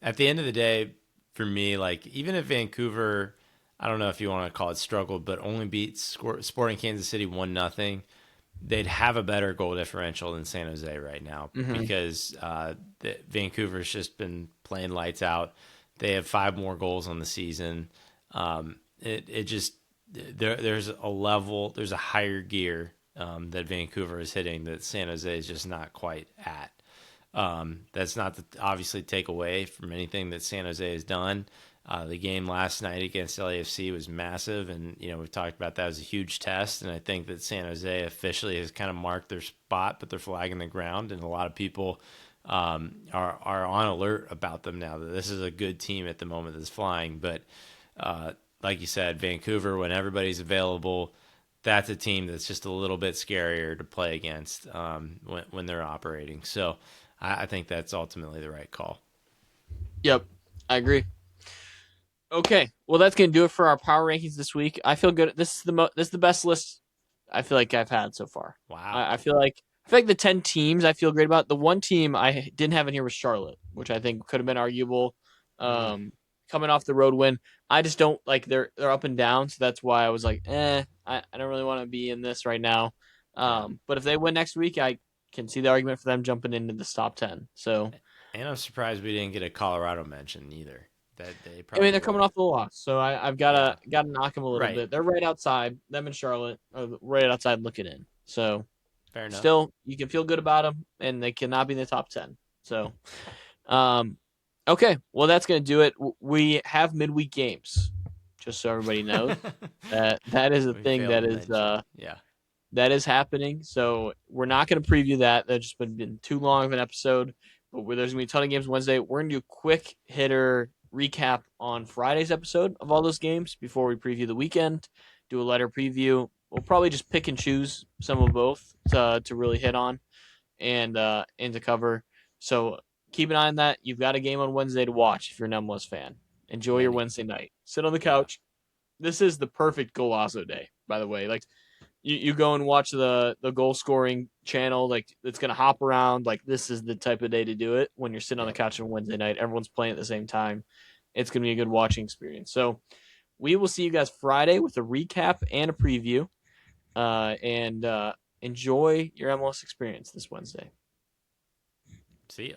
At the end of the day, for me, like even if Vancouver, I don't know if you want to call it struggled, but only beat Sporting Kansas City 1-0, they'd have a better goal differential than San Jose right now Mm-hmm. because Vancouver's just been playing lights out. They have 5 more goals on the season. It just there's a level, there's a higher gear that Vancouver is hitting that San Jose is just not quite at. That's not to obviously take away from anything that San Jose has done. The game last night against LAFC was massive, and we've talked about that as a huge test. And I think that San Jose officially has kind of marked their spot, put their flag in the ground, and a lot of people are on alert about them now that this is a good team at the moment that's flying. But like you said, Vancouver, when everybody's available, that's a team that's just a little bit scarier to play against when they're operating. So I think that's ultimately the right call. Yep, I agree. Okay, well that's gonna do it for our power rankings this week. I feel good. This is the best list I feel like I've had so far. Wow. I feel like the 10 teams I feel great about. The one team I didn't have in here was Charlotte, which I think could have been arguable. Mm, Coming off the road win, I just don't like they're up and down, so that's why I was like, I don't really want to be in this right now. yeah. But if they win next week, I can see the argument for them jumping into the top 10. So And I'm surprised we didn't get a Colorado mention either. That they I mean, probably they're coming would have. off the loss, so I've Yeah. gotta knock them a little Right. bit. They're right outside them and Charlotte, are right outside looking in. So Fair enough. still, you can feel good about them, and they cannot be in the top 10. So, um, okay, well that's gonna do it. We have midweek games, just so everybody knows that is a We thing failed to mention. Yeah. that is happening. So we're not gonna preview that. That's just been too long of an episode. But there's gonna be a ton of games Wednesday. We're gonna do a quick hitter recap on Friday's episode of all those games before we preview the weekend. Do a letter preview. We'll probably just pick and choose some of both to really hit on and to cover. So keep an eye on that. You've got a game on Wednesday to watch if you're an MLS fan. Enjoy your Many. Wednesday night. Sit on the Yeah. couch. This is the perfect Golazo day, by the way. Like you go and watch the goal scoring channel, like it's gonna hop around. Like this is the type of day to do it when you're sitting on the Yep. couch on Wednesday night. Everyone's playing at the same time. It's gonna be a good watching experience. So we will see you guys Friday with a recap and a preview. And enjoy your MLS experience this Wednesday. See ya.